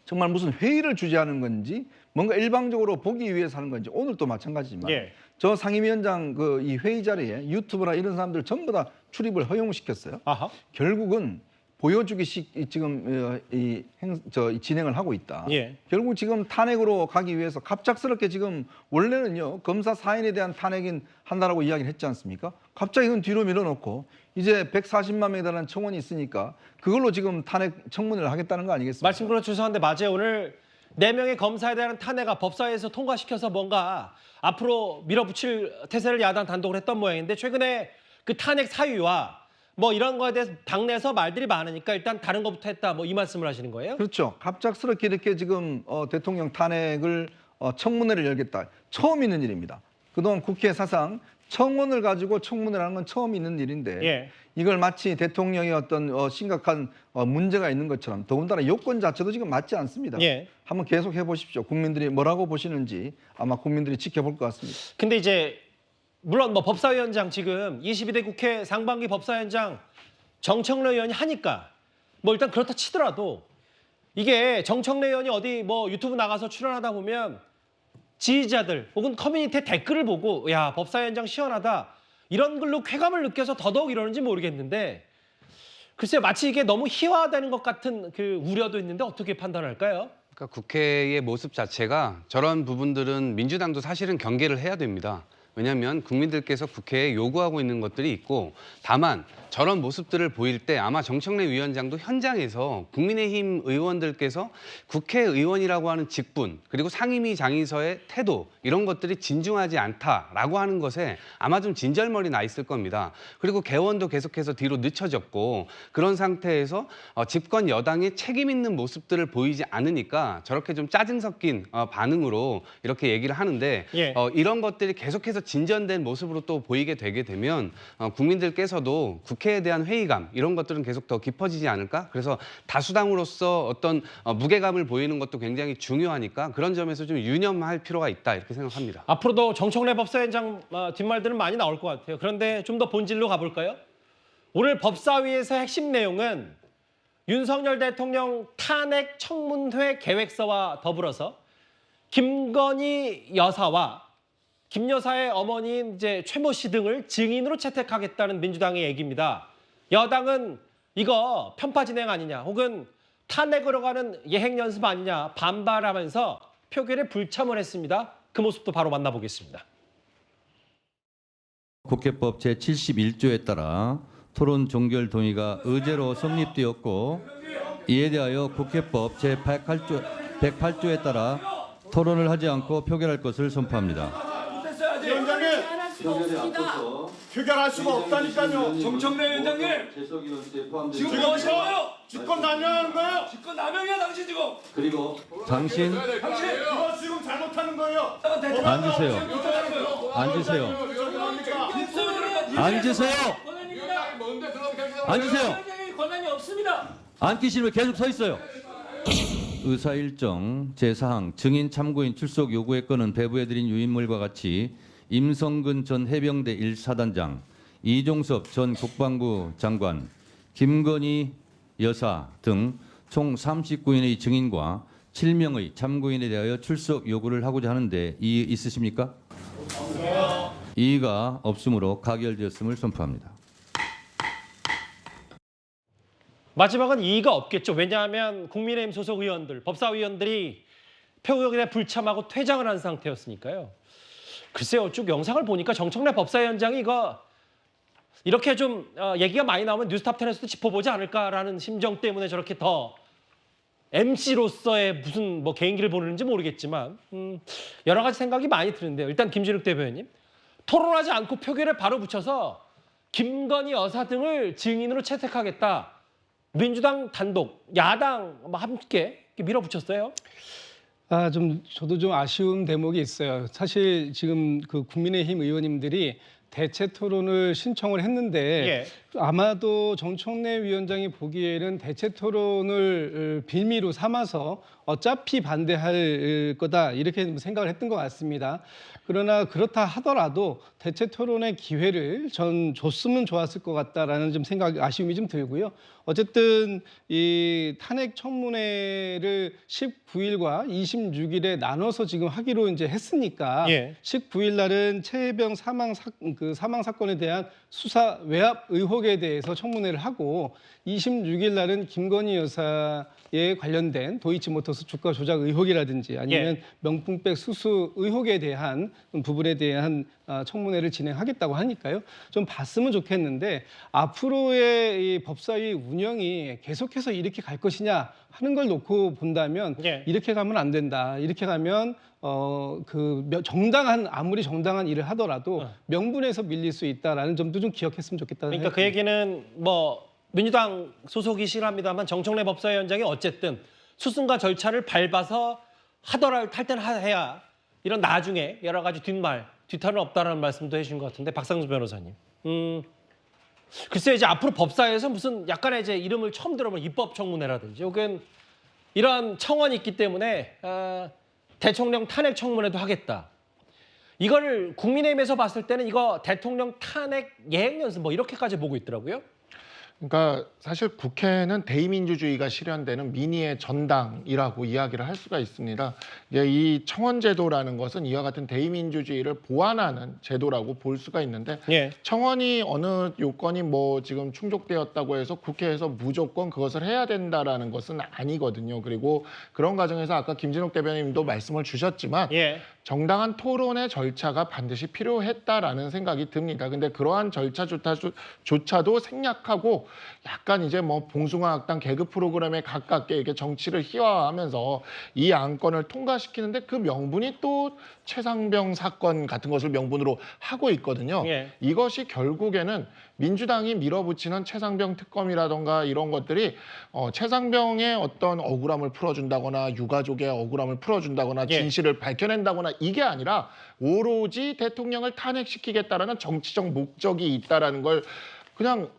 정말 무슨 회의를 주재하는 건지 뭔가 일방적으로 보기 위해서 하는 건지 오늘도 마찬가지지만 예. 저 상임위원장 이 회의 자리에 유튜브나 이런 사람들 전부 다 출입을 허용시켰어요. 아하. 결국은 보여주기식 지금 진행을 하고 있다. 예. 결국 지금 탄핵으로 가기 위해서 갑작스럽게 지금 원래는요 검사 사인에 대한 탄핵인 한다라고 이야기를 했지 않습니까? 갑자기 그건 뒤로 밀어놓고 이제 140만 명에 달하는 청원이 있으니까 그걸로 지금 탄핵 청문회를 하겠다는 거 아니겠습니까? 말씀 그렇 죄송한데 맞아요. 오늘 4명의 검사에 대한 탄핵을 법사위에서 통과시켜서 뭔가 앞으로 밀어붙일 태세를 야당 단독으로 했던 모양인데 최근에 그 탄핵 사유와 뭐 이런 거에 대해서 당내에서 말들이 많으니까 일단 다른 것부터 했다 뭐 이 말씀을 하시는 거예요? 그렇죠. 갑작스럽게 이렇게 지금 대통령 탄핵을 청문회를 열겠다. 처음 있는 일입니다. 그동안 국회 사상 청원을 가지고 청문회를 하는 건 처음 있는 일인데 예. 이걸 마치 대통령의 어떤 심각한 문제가 있는 것처럼 더군다나 요건 자체도 지금 맞지 않습니다. 예. 한번 계속 해보십시오. 국민들이 뭐라고 보시는지 아마 국민들이 지켜볼 것 같습니다. 근데 이제 물론 뭐 법사위원장 지금 22대 국회 상반기 법사위원장 정청래 의원이 하니까 뭐 일단 그렇다 치더라도 이게 정청래 의원이 어디 뭐 유튜브 나가서 출연하다 보면 지지자들 혹은 커뮤니티의 댓글을 보고 야 법사위원장 시원하다 이런 글로 쾌감을 느껴서 더더욱 이러는지 모르겠는데 글쎄요 마치 이게 너무 희화되는 것 같은 그 우려도 있는데 어떻게 판단할까요? 그러니까 국회의 모습 자체가 저런 부분들은 민주당도 사실은 경계를 해야 됩니다. 왜냐하면 국민들께서 국회에 요구하고 있는 것들이 있고 다만 저런 모습들을 보일 때 아마 정청래 위원장도 현장에서 국민의힘 의원들께서 국회의원이라고 하는 직분 그리고 상임위 장의서의 태도 이런 것들이 진중하지 않다라고 하는 것에 아마 좀 진절머리 나 있을 겁니다. 그리고 개원도 계속해서 뒤로 늦춰졌고 그런 상태에서 집권 여당의 책임 있는 모습들을 보이지 않으니까 저렇게 좀 짜증 섞인 반응으로 이렇게 얘기를 하는데 예. 이런 것들이 계속해서 진전된 모습으로 또 보이게 되게 되면 국민들께서도 국회에 대한 회의감 이런 것들은 계속 더 깊어지지 않을까? 그래서 다수당으로서 어떤 무게감을 보이는 것도 굉장히 중요하니까 그런 점에서 좀 유념할 필요가 있다 이렇게 생각합니다. 앞으로도 정청래 법사위원장 뒷말들은 많이 나올 것 같아요. 그런데 좀 더 본질로 가볼까요? 오늘 법사위에서 핵심 내용은 윤석열 대통령 탄핵 청문회 계획서와 더불어서 김건희 여사와 김 여사의 어머니인 이제 최모 씨 등을 증인으로 채택하겠다는 민주당의 얘기입니다. 여당은 이거 편파 진행 아니냐 혹은 탄핵으로 가는 예행 연습 아니냐 반발하면서 표결에 불참을 했습니다. 그 모습도 바로 만나보겠습니다. 국회법 제71조에 따라 토론 종결 동의가 의제로 성립되었고 이에 대하여 국회법 제108조에 따라 토론을 하지 않고 표결할 것을 선포합니다. 위원장님, 표결할 수가 없다니까요. 정청래 위원장님, 지금 뭐 하시는 거예요? 직권 남용하는 거예요? 직권 남용이야 당신 지금. 그리고 당신 이거 지금 잘못하는 거예요. 앉으세요. 앉으세요. 앉으세요. 앉으세요. 권한이 없습니다. 앉기 싫으면 계속 서 있어요. 의사일정 제4항 증인 참고인 출석 요구에 건은 배부해드린 유인물과 같이 임성근 전 해병대 1사단장, 이종섭 전 국방부 장관, 김건희 여사 등 총 39인의 증인과 7명의 참고인에 대하여 출석 요구를 하고자 하는데 이의 있으십니까? 이의가 없으므로 가결되었음을 선포합니다. 마지막은 이의가 없겠죠. 왜냐하면 국민의힘 소속 의원들, 법사위원들이 표결에 불참하고 퇴장을 한 상태였으니까요. 글쎄요, 쭉 영상을 보니까 정청래 법사위원장이 이거 이렇게 좀 얘기가 많이 나오면 뉴스탑10에서도 짚어보지 않을까라는 심정 때문에 저렇게 더 MC로서의 무슨 뭐 개인기를 보내는지 모르겠지만 여러 가지 생각이 많이 드는데요. 일단 김진욱 대변인, 토론하지 않고 표결에 바로 붙여서 김건희 여사 등을 증인으로 채택하겠다. 민주당 단독, 야당 함께 밀어붙였어요. 저도 좀 아쉬운 대목이 있어요. 사실 지금 그 국민의힘 의원님들이 대체 토론을 신청을 했는데 아마도 정청래 위원장이 보기에는 대체 토론을 빌미로 삼아서 어차피 반대할 거다 이렇게 생각을 했던 것 같습니다. 그러나 그렇다 하더라도 대체 토론의 기회를 전 줬으면 좋았을 것 같다라는 좀 아쉬움이 좀 들고요. 어쨌든 이 탄핵 청문회를 19일과 26일에 나눠서 지금 하기로 이제 했으니까 19일 날은 최혜병 사망 사건에 대한 수사 외압 의혹에 대해서 청문회를 하고 26일 날은 김건희 여사에 관련된 도이치모터스 주가 조작 의혹이라든지 아니면 명품백 수수 의혹에 대한 부분에 대한 청문회를 진행하겠다고 하니까요. 좀 봤으면 좋겠는데 앞으로의 이 법사위 운영이 계속해서 이렇게 갈 것이냐 하는 걸 놓고 본다면 이렇게 가면 안 된다. 이렇게 가면 아무리 정당한 일을 하더라도 명분에서 밀릴 수 있다라는 점도 좀 기억했으면 좋겠다는 그러니까 그 얘기는 뭐 민주당 소속이시긴 합니다만 정청래 법사위원장이 어쨌든 수순과 절차를 밟아서 하더라도 할 때는 해야 이런 나중에 여러 가지 뒤탈은 없다라는 말씀도 해주신 것 같은데 박상수 변호사님. 글쎄 이제 앞으로 법사위에서 무슨 약간의 이제 이름을 처음 들어본 입법청문회라든지 혹은 이러한 청원이 있기 때문에 대통령 탄핵 청문회도 하겠다. 이걸 국민의힘에서 봤을 때는 이거 대통령 탄핵 예행 연습 뭐 이렇게까지 보고 있더라고요. 그러니까 사실 국회는 대의민주주의가 실현되는 민의의 전당이라고 이야기를 할 수가 있습니다. 이 청원제도라는 것은 이와 같은 대의민주주의를 보완하는 제도라고 볼 수가 있는데 청원이 어느 요건이 뭐 지금 충족되었다고 해서 국회에서 무조건 그것을 해야 된다라는 것은 아니거든요. 그리고 그런 과정에서 아까 김진욱 대변인님도 말씀을 주셨지만 정당한 토론의 절차가 반드시 필요했다라는 생각이 듭니다. 근데 그러한 절차조차도 생략하고 약간 이제 뭐 봉숭아학당 개그 프로그램에 가깝게 이렇게 정치를 희화화하면서 이 안건을 통과시키는데 그 명분이 또 최상병 사건 같은 것을 명분으로 하고 있거든요. 이것이 결국에는 민주당이 밀어붙이는 최상병 특검이라던가 이런 것들이 최상병의 어떤 억울함을 풀어준다거나 유가족의 억울함을 풀어준다거나 진실을 밝혀낸다거나 이게 아니라 오로지 대통령을 탄핵시키겠다라는 정치적 목적이 있다라는 걸 그냥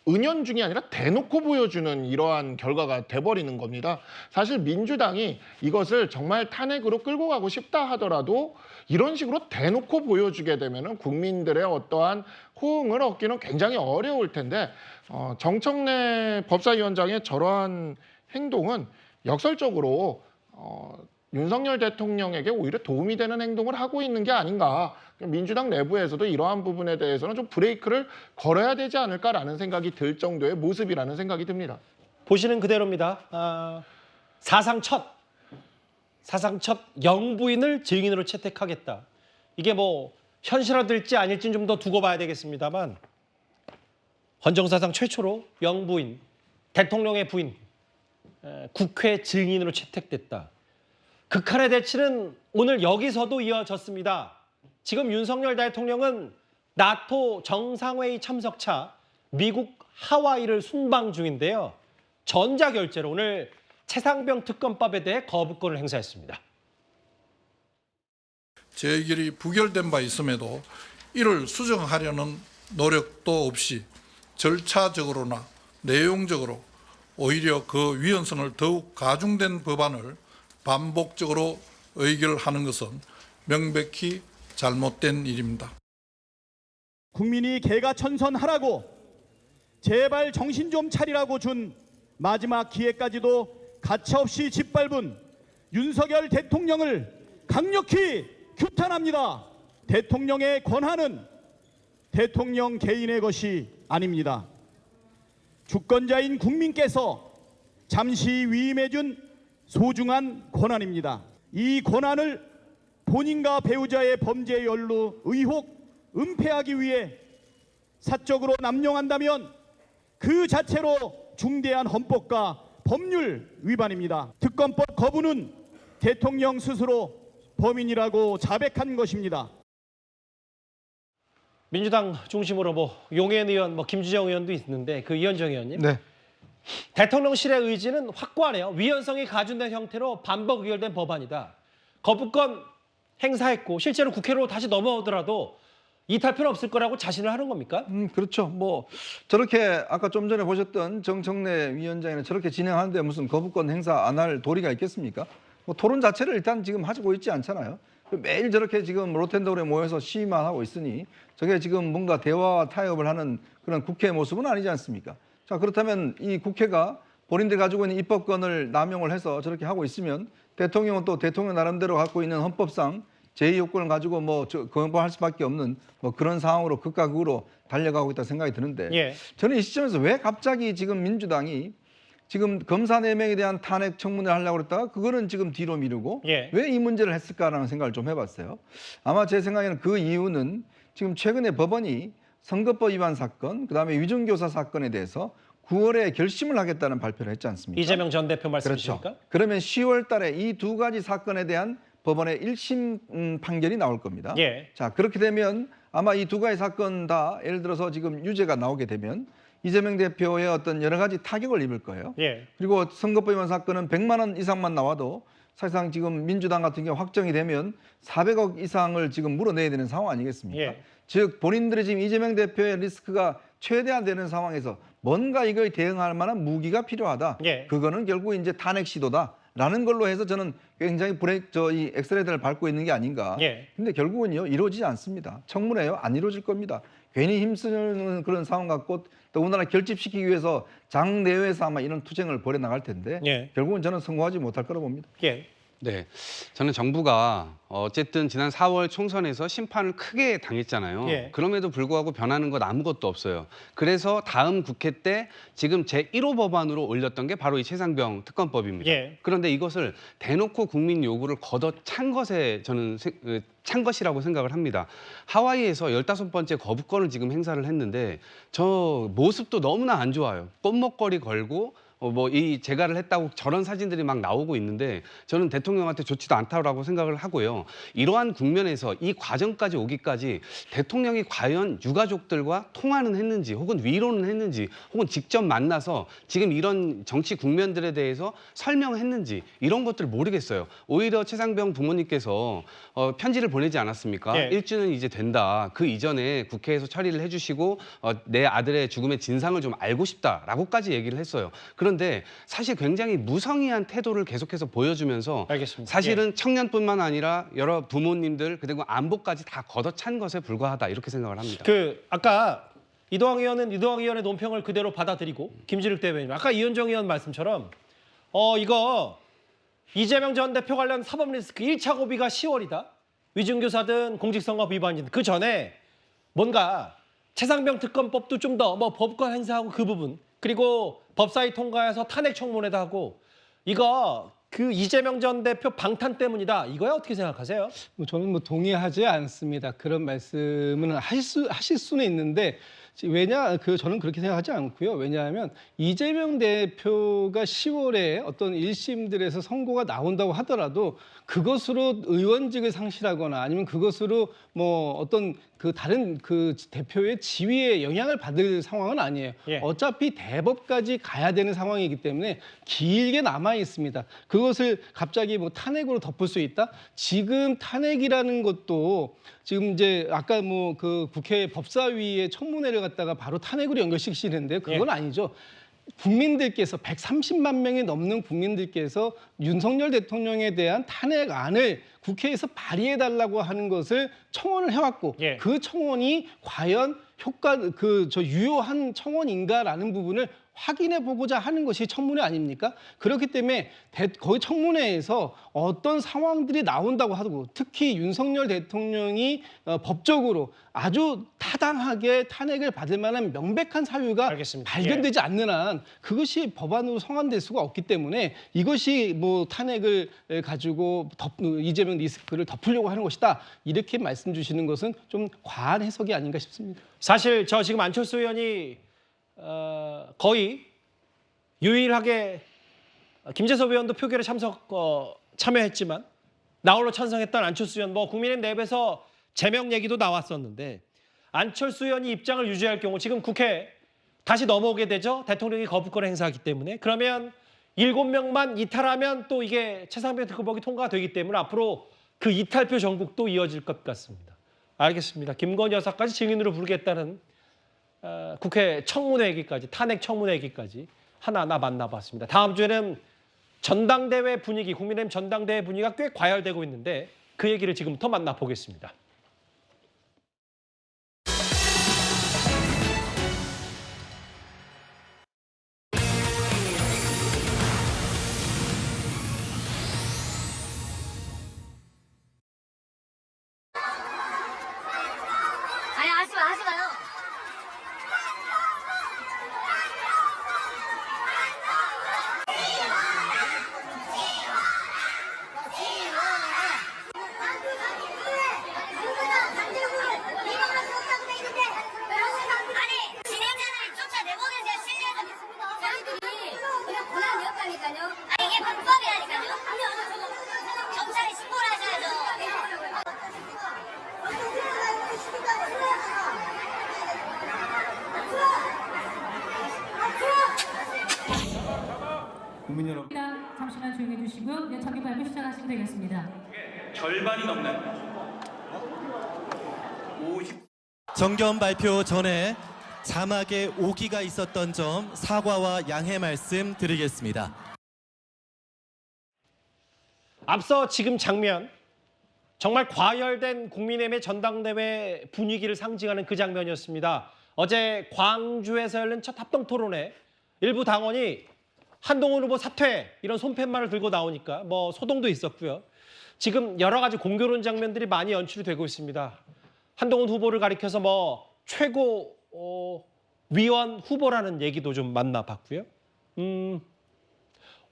은연중이 아니라 대놓고 보여주는 이러한 결과가 돼버리는 겁니다. 사실 민주당이 이것을 정말 탄핵으로 끌고 가고 싶다 하더라도 이런 식으로 대놓고 보여주게 되면 국민들의 어떠한 호응을 얻기는 굉장히 어려울 텐데 정청래 법사위원장의 저러한 행동은 역설적으로 윤석열 대통령에게 오히려 도움이 되는 행동을 하고 있는 게 아닌가. 민주당 내부에서도 이러한 부분에 대해서는 좀 브레이크를 걸어야 되지 않을까라는 생각이 들 정도의 모습이라는 생각이 듭니다. 보시는 그대로입니다. 사상 첫 영부인을 증인으로 채택하겠다. 이게 뭐 현실화될지 아닐지는 좀 더 두고 봐야 되겠습니다만 헌정사상 최초로 영부인, 대통령의 부인, 국회 증인으로 채택됐다. 극한의 대치는 오늘 여기서도 이어졌습니다. 지금 윤석열 대통령은 나토 정상회의 참석차 미국 하와이를 순방 중인데요. 전자결제로 오늘 최상병 특검법에 대해 거부권을 행사했습니다. 재결이 부결된 바 있음에도 이를 수정하려는 노력도 없이 절차적으로나 내용적으로 오히려 그 위헌성을 더욱 가중된 법안을 반복적으로 의결하는 것은 명백히 잘못된 일입니다. 국민이 개가천선하라고 제발 정신 좀 차리라고 준 마지막 기회까지도 가차없이 짓밟은 윤석열 대통령을 강력히 규탄합니다. 대통령의 권한은 대통령 개인의 것이 아닙니다. 주권자인 국민께서 잠시 위임해준 소중한 권한입니다. 이 권한을 본인과 배우자의 범죄 연루 의혹 은폐하기 위해 사적으로 남용한다면 그 자체로 중대한 헌법과 법률 위반입니다. 특검법 거부는 대통령 스스로 범인이라고 자백한 것입니다. 민주당 중심으로 뭐 용해인 의원, 뭐 김주정 의원도 있는데 그 이현정 의원님. 대통령실의 의지는 확고하네요. 위헌성이 가중된 형태로 반복 의결된 법안이다. 거부권 행사했고 실제로 국회로 다시 넘어오더라도 이탈표는 없을 거라고 자신을 하는 겁니까? 그렇죠. 뭐 저렇게 아까 좀 전에 보셨던 정청래 위원장이나 저렇게 진행하는데 무슨 거부권 행사 안 할 도리가 있겠습니까? 뭐 토론 자체를 일단 지금 하고 있지 않잖아요. 매일 저렇게 지금 로텐더홀에 모여서 시위만 하고 있으니 저게 지금 뭔가 대화와 타협을 하는 그런 국회의 모습은 아니지 않습니까? 자, 그렇다면 이 국회가 본인들 가지고 있는 입법권을 남용을 해서 저렇게 하고 있으면 대통령은 또 대통령 나름대로 갖고 있는 헌법상 제2요건을 가지고 거부할 수밖에 없는 그런 상황으로 극과 극으로 달려가고 있다 생각이 드는데 예. 저는 이 시점에서 왜 갑자기 지금 민주당이 지금 검사 4명에 대한 탄핵 청문회를 하려고 그랬다가 그거는 지금 뒤로 미루고 예. 왜 이 문제를 했을까라는 생각을 좀 해봤어요. 아마 제 생각에는 그 이유는 지금 최근에 법원이 선거법 위반 사건, 그다음에 위증교사 사건에 대해서 9월에 결심을 하겠다는 발표를 했지 않습니까? 이재명 전 대표 말씀이십니까? 그렇죠. 그러면 10월 달에 이 두 가지 사건에 대한 법원의 1심 판결이 나올 겁니다. 예. 자, 그렇게 되면 아마 이 두 가지 사건 다 예를 들어서 지금 유죄가 나오게 되면 이재명 대표의 어떤 여러 가지 타격을 입을 거예요. 예. 그리고 선거법 위반 사건은 100만 원 이상만 나와도 사실상 지금 민주당 같은 경우 확정이 되면 400억 이상을 지금 물어내야 되는 상황 아니겠습니까? 예. 즉 본인들이 지금 이재명 대표의 리스크가 최대화되는 상황에서 뭔가 이거에 대응할 만한 무기가 필요하다. 예. 그거는 결국 이제 탄핵 시도다라는 걸로 해서 저는 굉장히 이 엑셀레이터를 밟고 있는 게 아닌가. 예. 근데 결국은요 이루어지지 않습니다. 청문회요 안 이루어질 겁니다. 괜히 힘쓰는 그런 상황 같고 더군다나 결집시키기 위해서 장 내외에서 아마 이런 투쟁을 벌여 나갈 텐데 예. 결국은 저는 성공하지 못할 거라고 봅니다. 예. 네, 저는 정부가 어쨌든 지난 4월 총선에서 심판을 크게 당했잖아요. 예. 그럼에도 불구하고 변하는 것 아무것도 없어요. 그래서 다음 국회 때 지금 제1호 법안으로 올렸던 게 바로 이 최상병 특검법입니다. 예. 그런데 이것을 대놓고 국민 요구를 걷어찬 것에 저는 찬 것이라고 생각을 합니다. 하와이에서 15번째 거부권을 지금 행사를 했는데 저 모습도 너무나 안 좋아요. 껌먹거리 걸고 이 재가를 했다고 저런 사진들이 막 나오고 있는데 저는 대통령한테 좋지도 않다고 생각을 하고요. 이러한 국면에서 이 과정까지 오기까지 대통령이 과연 유가족들과 통화는 했는지 혹은 위로는 했는지 혹은 직접 만나서 지금 이런 정치 국면들에 대해서 설명했는지 이런 것들을 모르겠어요. 오히려 최상병 부모님께서 편지를 보내지 않았습니까? 예. 1주는 이제 된다. 그 이전에 국회에서 처리를 해주시고 내 아들의 죽음의 진상을 좀 알고 싶다라고까지 얘기를 했어요. 그런데 사실 굉장히 무성의한 태도를 계속해서 보여주면서 알겠습니다. 사실은 청년뿐만 아니라 여러 부모님들 그리고 안보까지 다 걷어찬 것에 불과하다 이렇게 생각을 합니다. 아까 이도항 의원의 논평을 그대로 받아들이고 김진욱 대변인 아까 이현정 의원 말씀처럼 이거 이재명 전 대표 관련 사법 리스크 1차 고비가 10월이다. 위증교사든 공직선거 위반이든 그 전에 뭔가 최상병 특검법도 좀 더 법권 행사하고 그 부분 그리고 법사위 통과해서 탄핵 청문회도 하고 이거 그 이재명 전 대표 방탄 때문이다. 이거야 어떻게 생각하세요? 저는 동의하지 않습니다. 그런 말씀은 하실 수는 있는데 저는 그렇게 생각하지 않고요. 왜냐하면 이재명 대표가 10월에 어떤 1심들에서 선고가 나온다고 하더라도 그것으로 의원직을 상실하거나 아니면 그것으로 어떤 다른 대표의 지위에 영향을 받을 상황은 아니에요. 예. 어차피 대법까지 가야 되는 상황이기 때문에 길게 남아 있습니다. 그것을 갑자기 탄핵으로 덮을 수 있다? 지금 탄핵이라는 것도 지금 이제 아까 국회 법사위의 청문회를 갖다가 바로 탄핵으로 연결시키시는데 그건 아니죠. 국민들께서 130만 명이 넘는 국민들께서 윤석열 대통령에 대한 탄핵안을 국회에서 발의해달라고 하는 것을 청원을 해왔고 그 청원이 과연 유효한 청원인가라는 부분을 확인해 보고자 하는 것이 청문회 아닙니까? 그렇기 때문에 거의 청문회에서 어떤 상황들이 나온다고 하고 특히 윤석열 대통령이 법적으로 아주 타당하게 탄핵을 받을 만한 명백한 사유가 발견되지 않는 한 그것이 법안으로 성안될 수가 없기 때문에 이것이 탄핵을 가지고 이재명 리스크를 덮으려고 하는 것이다. 이렇게 말씀 주시는 것은 좀 과한 해석이 아닌가 싶습니다. 사실 지금 안철수 의원이 거의 유일하게 김재섭 의원도 표결에 참여했지만 나홀로 찬성했던 안철수 의원 국민의힘 내부에서 제명 얘기도 나왔었는데 안철수 의원이 입장을 유지할 경우 지금 국회 다시 넘어오게 되죠. 대통령이 거부권 행사하기 때문에 그러면 7명만 이탈하면 또 이게 최상병 특검법이 통과되기 때문에 앞으로 그 이탈표 전국도 이어질 것 같습니다. 알겠습니다. 김건희 여사까지 증인으로 부르겠다는 국회 청문회 얘기까지 탄핵 청문회 얘기까지 하나하나 만나봤습니다. 다음 주에는 전당대회 분위기 국민의힘 전당대회 분위기가 꽤 과열되고 있는데 그 얘기를 지금부터 만나보겠습니다. 아니 하지 마요. 아니 진행자들이 쫓아내보내세요. 실례해서 저희들이 그냥 고난 이었다니까요. 아 이게 불법이라니까요. 경찰에 신고를 하셔야죠. 국민 여러분. 잠시만 조용히 해주시고요. 정기 발표 시작하시면 되겠습니다. 절반이 넘는 50. 정견 발표 전에 자막에 오기가 있었던 점 사과와 양해 말씀 드리겠습니다. 앞서 지금 장면, 정말 과열된 국민의힘의 전당대회 분위기를 상징하는 그 장면이었습니다. 어제 광주에서 열린 첫 합동 토론회, 일부 당원이 한동훈 후보 사퇴 이런 손팻말을 들고 나오니까 뭐 소동도 있었고요. 지금 여러 가지 공교로운 장면들이 많이 연출이 되고 있습니다. 한동훈 후보를 가리켜서 뭐 최고 위원 후보라는 얘기도 좀 만나봤고요.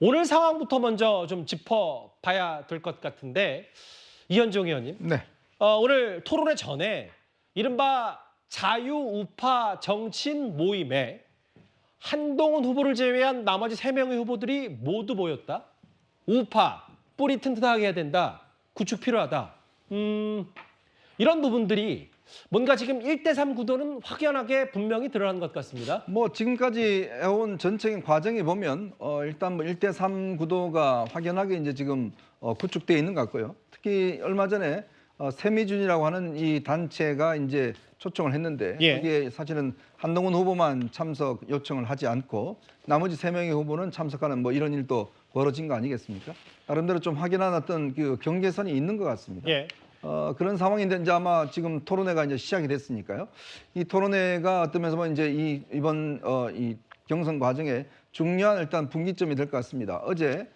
오늘 상황부터 먼저 좀 짚어봐야 될 것 같은데 이현종 의원님. 네. 오늘 토론회 전에 이른바 자유우파 정치인 모임에 한동훈 후보를 제외한 나머지 3명의 후보들이 모두 모였다. 우파, 뿌리 튼튼하게 해야 된다. 구축 필요하다. 이런 부분들이 뭔가 지금 1대3 구도는 확연하게 분명히 드러난 것 같습니다. 뭐 지금까지 해온 전체적인 과정에 보면 일단 뭐 1대3 구도가 확연하게 이제 지금 구축되어 있는 것 같고요. 특히 얼마 전에 세미준이라고 하는 이 단체가 이제 초청을 했는데 이게 사실은 한동훈 후보만 참석 요청을 하지 않고 나머지 3명의 후보는 참석하는 뭐 이런 일도 벌어진 거 아니겠습니까? 나름대로 좀 확연한 어떤 그 경계선이 있는 것 같습니다. 그런 상황인데 이제 아마 지금 토론회가 이제 시작이 됐으니까요. 이 토론회가 어떤 면에서 보면 이제 이번 이 경선 과정에 중요한 일단 분기점이 될 것 같습니다. 어제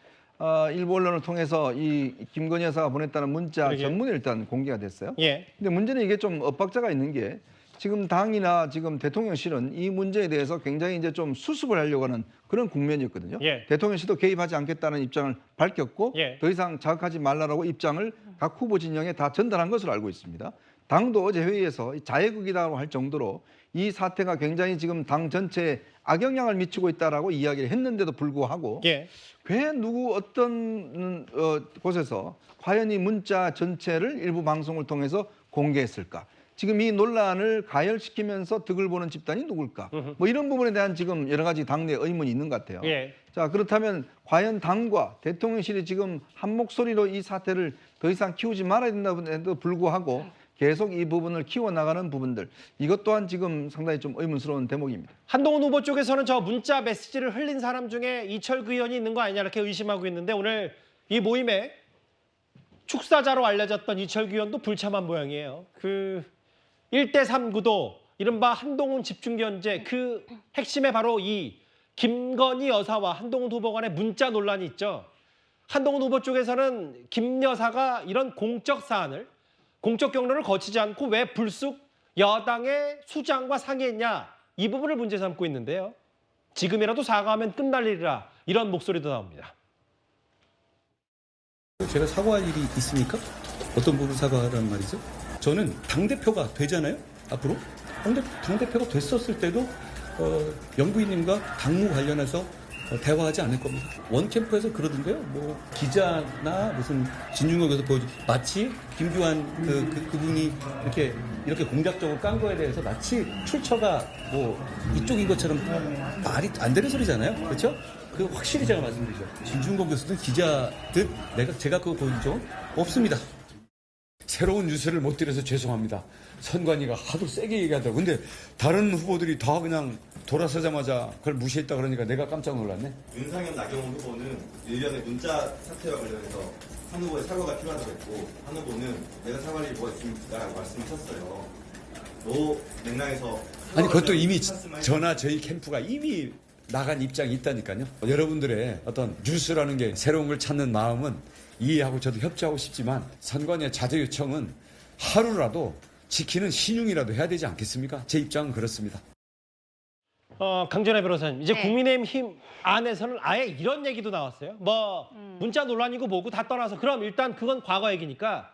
일부 언론을 통해서 이 김건희 여사가 보냈다는 문자 전문이 일단 공개가 됐어요. 근데 문제는 이게 좀 엇박자가 있는 게 지금 당이나 지금 대통령실은 이 문제에 대해서 굉장히 이제 좀 수습을 하려고 하는 그런 국면이었거든요. 대통령실도 개입하지 않겠다는 입장을 밝혔고 더 이상 자극하지 말라라고 입장을 각 후보 진영에 다 전달한 것으로 알고 있습니다. 당도 어제 회의에서 자해국이라고 할 정도로 이 사태가 굉장히 지금 당 전체에 악영향을 미치고 있다라고 이야기를 했는데도 불구하고 왜 누구 어떤 곳에서 과연 이 문자 전체를 일부 방송을 통해서 공개했을까? 지금 이 논란을 가열시키면서 득을 보는 집단이 누굴까? 뭐 이런 부분에 대한 지금 여러 가지 당내 의문이 있는 것 같아요. 자, 그렇다면 과연 당과 대통령실이 지금 한 목소리로 이 사태를 더 이상 키우지 말아야 된다고 불구하고 계속 이 부분을 키워나가는 부분들, 이것 또한 지금 상당히 좀 의문스러운 대목입니다. 한동훈 후보 쪽에서는 저 문자 메시지를 흘린 사람 중에 이철규 의원이 있는 거 아니냐 이렇게 의심하고 있는데 오늘 이 모임에 축사자로 알려졌던 이철규 의원도 불참한 모양이에요. 그 1대3 구도, 이른바 한동훈 집중견제, 그 핵심에 바로 이 김건희 여사와 한동훈 후보 간의 문자 논란이 있죠. 한동훈 후보 쪽에서는 김 여사가 이런 공적 사안을, 공적 경로를 거치지 않고 왜 불쑥 여당의 수장과 상의했냐, 이 부분을 문제 삼고 있는데요. 지금이라도 사과하면 끝날 일이라 이런 목소리도 나옵니다. 제가 사과할 일이 있습니까? 어떤 부분 사과하라는 말이죠? 저는 당대표가 되잖아요, 앞으로. 그런데 당대표가 됐었을 때도 영부인님과 당무 관련해서 대화하지 않을 겁니다. 원캠프에서 그러던데요. 뭐 기자나 무슨 진중국에서 마치 김규환 그분이 이렇게 공작적으로 깐 거에 대해서 마치 출처가 뭐 이쪽인 것처럼 말이 안 되는 소리잖아요. 그렇죠? 그 확실히 제가 말씀드리죠. 진중국 교수든 기자든 제가 그거 보인 적 없습니다. 새로운 뉴스를 못 드려서 죄송합니다. 선관위가 하도 세게 얘기하더라고. 근데 다른 후보들이 다 그냥 돌아서자마자 그걸 무시했다 그러니까 내가 깜짝 놀랐네. 윤상현 나경원 후보는 일련의 문자 사태와 관련해서 한 후보의 사과가 필요하다고 했고 한 후보는 내가 사과할 일이 뭐가 있습니까라고 말씀하셨어요. 너 맥락에서 아니 그것도 이미 저나 저희 캠프가 이미 나간 입장이 있다니까요. 여러분들의 어떤 뉴스라는 게 새로운 걸 찾는 마음은 이해하고 저도 협조하고 싶지만 선관위의 자제 요청은 하루라도 지키는 신용이라도 해야 되지 않겠습니까? 제 입장은 그렇습니다. 강전혜 변호사님, 이제 네. 국민의힘 안에서는 아예 이런 얘기도 나왔어요. 뭐 문자 논란이고 뭐고 다 떠나서 그럼 일단 그건 과거 얘기니까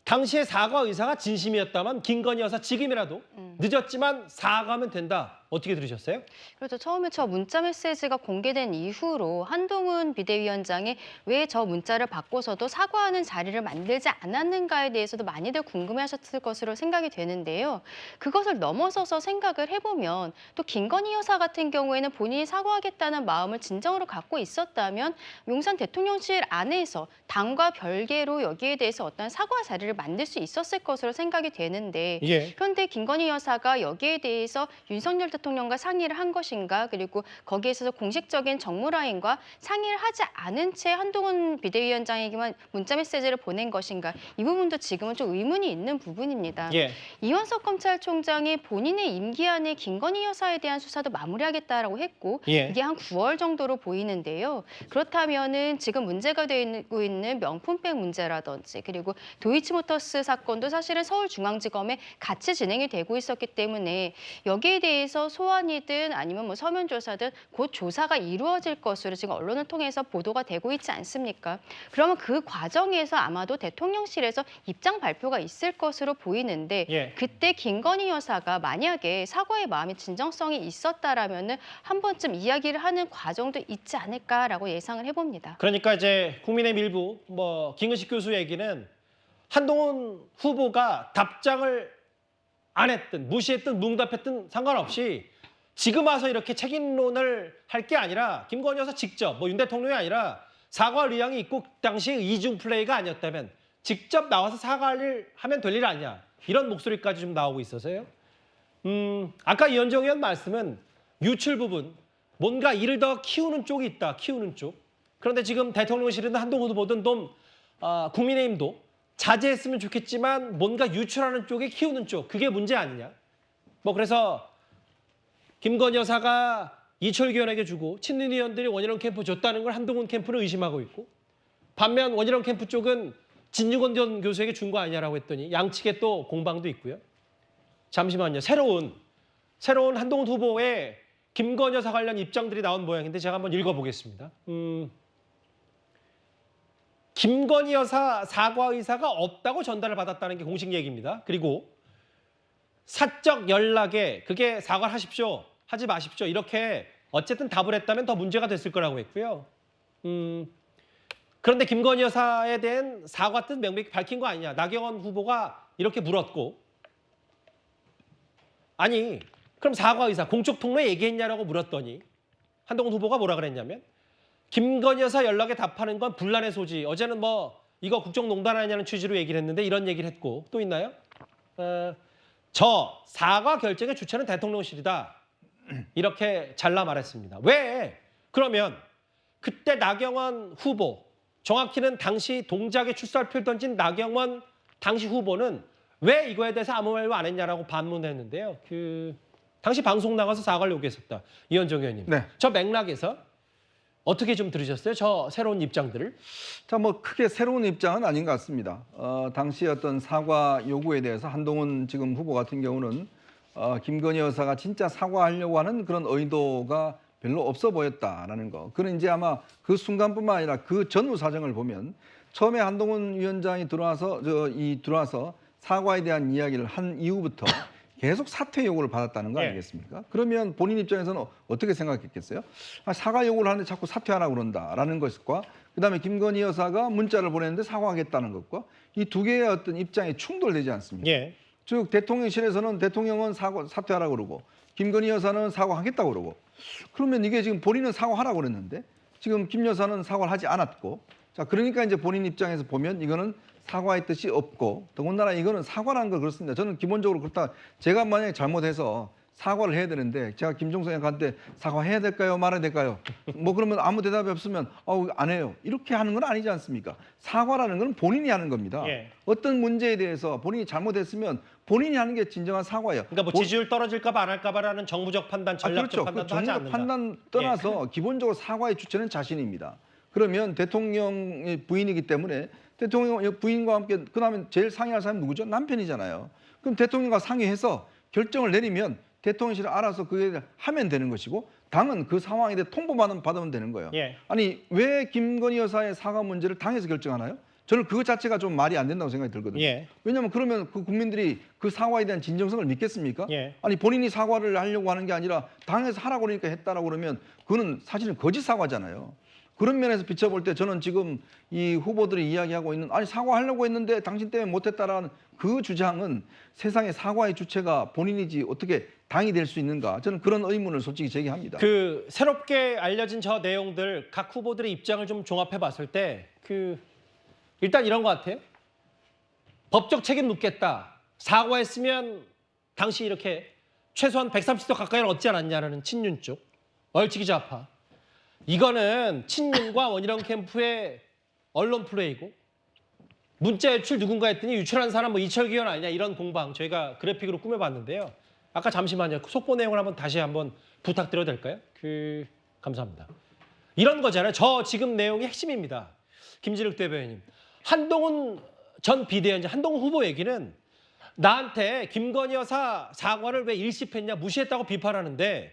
당시에 사과 의사가 진심이었다면 김건희 여사 지금이라도 늦었지만 사과하면 된다. 어떻게 들으셨어요? 그렇죠. 처음에 저 문자 메시지가 공개된 이후로 한동훈 비대위원장이 왜 저 문자를 받고서도 사과하는 자리를 만들지 않았는가에 대해서도 많이들 궁금해하셨을 것으로 생각이 되는데요. 그것을 넘어서서 생각을 해보면 또 김건희 여사 같은 경우에는 본인이 사과하겠다는 마음을 진정으로 갖고 있었다면 용산 대통령실 안에서 당과 별개로 여기에 대해서 어떤 사과 자리를 만들 수 있었을 것으로 생각이 되는데 그런데 김건희 여사가 여기에 대해서 윤석열 대통령과 상의를 한 것인가 그리고 거기에 있어서 공식적인 정무라인과 상의를 하지 않은 채 한동훈 비대위원장에게만 문자 메시지를 보낸 것인가 이 부분도 지금은 좀 의문이 있는 부분입니다. 이원석 검찰총장이 본인의 임기 안에 김건희 여사에 대한 수사도 마무리하겠다라고 했고 이게 한 9월 정도로 보이는데요. 그렇다면은 지금 문제가 되고 있는 명품백 문제라든지 그리고 도이치모터스 사건도 사실은 서울중앙지검에 같이 진행이 되고 있었기 때문에 여기에 대해서 소환이든 아니면 뭐 서면 조사든 곧 조사가 이루어질 것으로 지금 언론을 통해서 보도가 되고 있지 않습니까? 그러면 그 과정에서 아마도 대통령실에서 입장 발표가 있을 것으로 보이는데 그때 김건희 여사가 만약에 사과의 마음이 진정성이 있었다라면은 한 번쯤 이야기를 하는 과정도 있지 않을까라고 예상을 해봅니다. 그러니까 이제 국민의힘 일부 뭐 김은식 교수 얘기는 한동훈 후보가 답장을 안 했든 무시했든 뭉답했든 상관없이 지금 와서 이렇게 책임론을 할 게 아니라 김건희 여사 직접 뭐 윤 대통령이 아니라 사과할 의향이 있고 당시 이중 플레이가 아니었다면 직접 나와서 사과를 하면 될 일 아니냐 이런 목소리까지 좀 나오고 있어서요. 아까 이현정 의원 말씀은 유출 부분 뭔가 이를 더 키우는 쪽이 있다. 키우는 쪽. 그런데 지금 대통령실이든 한동훈 후보든 좀 국민의힘도 자제했으면 좋겠지만 뭔가 유출하는 쪽에 키우는 쪽 그게 문제 아니냐. 뭐 그래서 김건희 여사가 이철규 의원에게 주고 친윤 의원들이 원희룡 캠프 줬다는 걸 한동훈 캠프는 의심하고 있고 반면 원희룡 캠프 쪽은 진유건 전 교수에게 준 거 아니냐라고 했더니 양측에 또 공방도 있고요. 잠시만요. 새로운 한동훈 후보의 김건희 여사 관련 입장들이 나온 모양인데 제가 한번 읽어보겠습니다. 김건희 여사 사과 의사가 없다고 전달을 받았다는 게 공식 얘기입니다. 그리고 사적 연락에 그게 사과를 하십시오, 하지 마십시오 이렇게 어쨌든 답을 했다면 더 문제가 됐을 거라고 했고요. 그런데 김건희 여사에 대한 사과 뜻 명백히 밝힌 거 아니냐. 나경원 후보가 이렇게 물었고 아니 그럼 사과 의사 공적 통로에 얘기했냐라고 물었더니 한동훈 후보가 뭐라 그랬냐면 김건희 여사 연락에 답하는 건 분란의 소지. 어제는 뭐 이거 국정농단 아니냐는 취지로 얘기를 했는데 이런 얘기를 했고 또 있나요? 저 사과 결정의 주체는 대통령실이다. 이렇게 잘라 말했습니다. 왜? 그러면 그때 나경원 후보 정확히는 당시 동작에 출사표를 던진 나경원 당시 후보는 왜 이거에 대해서 아무 말도 안 했냐라고 반문했는데요. 당시 방송 나가서 사과를 요구했었다. 이현정 의원님. 저 맥락에서 어떻게 좀 들으셨어요? 저 새로운 입장들을? 자, 뭐 크게 새로운 입장은 아닌 것 같습니다. 당시 어떤 사과 요구에 대해서 한동훈 지금 후보 같은 경우는 김건희 여사가 진짜 사과하려고 하는 그런 의도가 별로 없어 보였다라는 거. 그는 이제 아마 그 순간뿐만 아니라 그 전후 사정을 보면 처음에 한동훈 위원장이 들어와서 사과에 대한 이야기를 한 이후부터 계속 사퇴 요구를 받았다는 거 아니겠습니까? 그러면 본인 입장에서는 어떻게 생각했겠어요? 사과 요구를 하는데 자꾸 사퇴하라고 그런다라는 것과 그다음에 김건희 여사가 문자를 보냈는데 사과하겠다는 것과 이 두 개의 어떤 입장이 충돌되지 않습니까? 즉 대통령실에서는 대통령은 사퇴하라고 그러고 김건희 여사는 사과하겠다고 그러고 그러면 이게 지금 본인은 사과하라고 그랬는데 지금 김 여사는 사과를 하지 않았고 자 그러니까 이제 본인 입장에서 보면 이거는 사과의 뜻이 없고 더군다나 이거는 사과라는 걸 그렇습니다. 저는 기본적으로 그렇다. 제가 만약에 잘못해서 사과를 해야 되는데 제가 김종석 장관한테 사과해야 될까요? 말아야 될까요? 뭐 그러면 아무 대답이 없으면 안 해요. 이렇게 하는 건 아니지 않습니까? 사과라는 건 본인이 하는 겁니다. 예. 어떤 문제에 대해서 본인이 잘못했으면 본인이 하는 게 진정한 사과예요. 그러니까 뭐 지지율 떨어질까 봐 안 할까 봐라는 정부적 판단, 전략적 그렇죠. 판단도 그 하지 정부적 않는다. 판단 떠나서 기본적으로 사과의 주체는 자신입니다. 그러면 대통령의 부인이기 때문에 대통령 부인과 함께 그다음에 제일 상의할 사람이 누구죠? 남편이잖아요. 그럼 대통령과 상의해서 결정을 내리면 대통령실이 알아서 그게 하면 되는 것이고 당은 그 상황에 대해 통보만 받으면 되는 거예요. 예. 아니 왜 김건희 여사의 사과 문제를 당에서 결정하나요? 저는 그것 자체가 좀 말이 안 된다고 생각이 들거든요. 예. 왜냐하면 그러면 그 국민들이 그 사과에 대한 진정성을 믿겠습니까? 예. 아니 본인이 사과를 하려고 하는 게 아니라 당에서 하라고 그러니까 했다라고 그러면 그거는 사실은 거짓 사과잖아요. 그런 면에서 비춰볼 때 저는 지금 이 후보들이 이야기하고 있는 아니 사과하려고 했는데 당신 때문에 못했다라는 그 주장은 세상에 사과의 주체가 본인이지 어떻게 당이 될 수 있는가? 저는 그런 의문을 솔직히 제기합니다. 그 새롭게 알려진 저 내용들 각 후보들의 입장을 좀 종합해 봤을 때 일단 이런 것 같아요. 법적 책임 묻겠다. 사과했으면 당시 이렇게 최소한 130석 가까이는 얻지 않았냐라는 친윤 쪽. 얼치기 좌파. 이거는 친윤과 원희룡 캠프의 언론 플레이고 문자 유출 누군가 했더니 유출한 사람 뭐 이철규 의원 아니냐 이런 공방 저희가 그래픽으로 꾸며봤는데요. 아까 잠시만요. 속보 내용을 다시 한번 부탁드려도 될까요? 감사합니다. 이런 거잖아요. 저 지금 내용이 핵심입니다. 김진욱 대변인님. 한동훈 전 비대위원장, 한동훈 후보 얘기는 나한테 김건희 여사 사과를 왜 일십했냐 무시했다고 비판하는데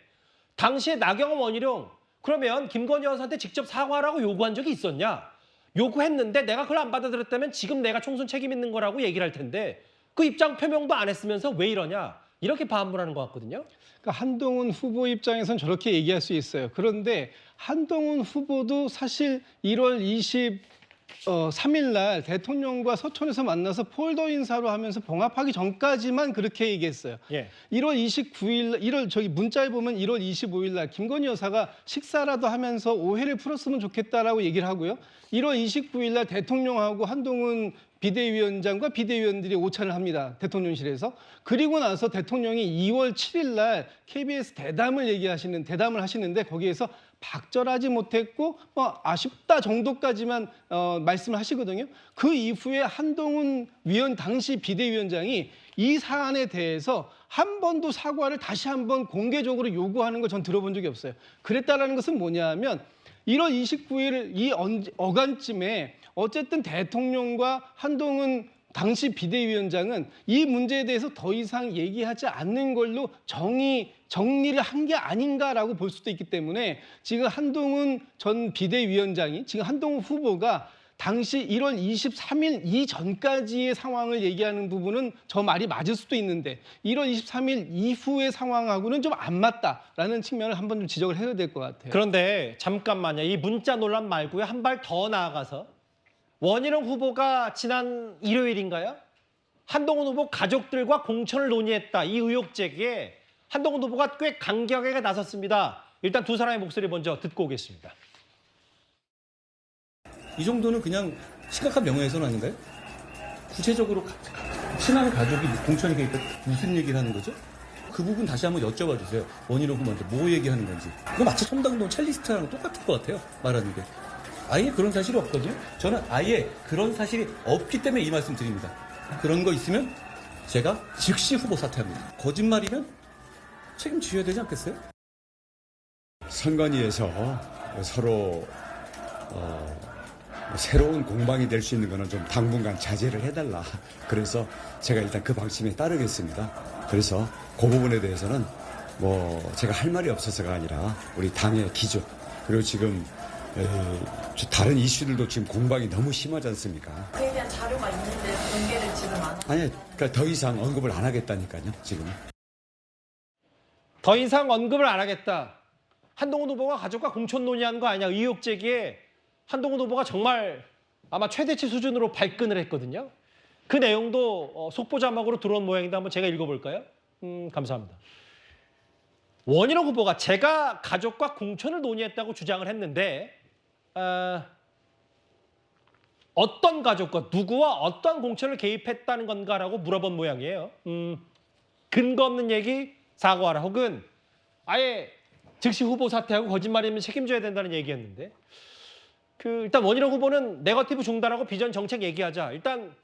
당시에 나경원 원희룡 그러면 김건희 여사한테 직접 사과하라고 요구한 적이 있었냐? 요구했는데 내가 그걸 안 받아들였다면 지금 내가 총선 책임 있는 거라고 얘기를 할 텐데 그 입장 표명도 안 했으면서 왜 이러냐? 이렇게 반문하는 것 같거든요. 그러니까 한동훈 후보 입장에선 저렇게 얘기할 수 있어요. 그런데 한동훈 후보도 사실 1월 23일 날 대통령과 서촌에서 만나서 폴더 인사로 하면서 봉합하기 전까지만 그렇게 얘기했어요. 예. 1월 29일 문자에 보면 1월 25일 날 김건희 여사가 식사라도 하면서 오해를 풀었으면 좋겠다라고 얘기를 하고요. 1월 29일 날 대통령하고 한동훈 비대위원장과 비대위원들이 오찬을 합니다. 대통령실에서. 그리고 나서 대통령이 2월 7일 날 KBS 대담을 하시는데 거기에서 박절하지 못했고 아쉽다 정도까지만 말씀을 하시거든요. 그 이후에 한동훈 당시 비대위원장이 이 사안에 대해서 한 번도 사과를 다시 한번 공개적으로 요구하는 걸 전 들어본 적이 없어요. 그랬다라는 것은 뭐냐면 1월 29일 이 어간쯤에 어쨌든 대통령과 한동훈 당시 비대위원장은 이 문제에 대해서 더 이상 얘기하지 않는 걸로 정리를 한 게 아닌가라고 볼 수도 있기 때문에 지금 한동훈 전 비대위원장이 지금 한동훈 후보가 당시 1월 23일 이전까지의 상황을 얘기하는 부분은 저 말이 맞을 수도 있는데 1월 23일 이후의 상황하고는 좀 안 맞다라는 측면을 한번 좀 지적을 해야 될 것 같아요. 그런데 잠깐만요. 이 문자 논란 말고요. 한 발 더 나아가서 원희룡 후보가 지난 일요일인가요? 한동훈 후보 가족들과 공천을 논의했다. 이 의혹 제기에 한동훈 후보가 꽤 강경하게 나섰습니다. 일단 두 사람의 목소리 먼저 듣고 오겠습니다. 이 정도는 그냥 심각한 명예훼손 아닌가요? 구체적으로 친한 가족이 공천이 되니까 무슨 얘기를 하는 거죠? 그 부분 다시 한번 여쭤봐 주세요. 원희룡 후보한테 뭐 얘기하는 건지. 그거 마치 첨당동 첼리스트랑 똑같을 것 같아요. 말하는 게. 아예 그런 사실이 없거든요. 저는 아예 그런 사실이 없기 때문에 이 말씀 드립니다. 그런 거 있으면 제가 즉시 후보 사퇴합니다. 거짓말이면 책임지셔야 되지 않겠어요? 선관위에서 서로 새로운 공방이 될 수 있는 거는 좀 당분간 자제를 해달라. 그래서 제가 일단 그 방침에 따르겠습니다. 그래서 그 부분에 대해서는 제가 할 말이 없어서가 아니라 우리 당의 기조 그리고 지금 다른 이슈들도 지금 공방이 너무 심하지 않습니까? 그에 대한 자료가 있는데 공개를 지금 안 하고. 아니, 그러니까 더 이상 언급을 안 하겠다니까요, 지금. 더 이상 언급을 안 하겠다. 한동훈 후보가 가족과 공천 논의한 거 아니냐 의혹 제기에 한동훈 후보가 정말 아마 최대치 수준으로 발끈을 했거든요. 그 내용도 속보 자막으로 들어온 모양인데 한번 제가 읽어볼까요? 감사합니다. 원희룡 후보가 제가 가족과 공천을 논의했다고 주장을 했는데 어떤 가족과 누구와 어떤 공천을 개입했다는 건가라고 물어본 모양이에요. 근거 없는 얘기 사과하라 혹은 아예 즉시 후보 사퇴하고 거짓말이면 책임져야 된다는 얘기였는데 일단 원희룡 후보는 네거티브 중단하고 비전 정책 얘기하자. 일단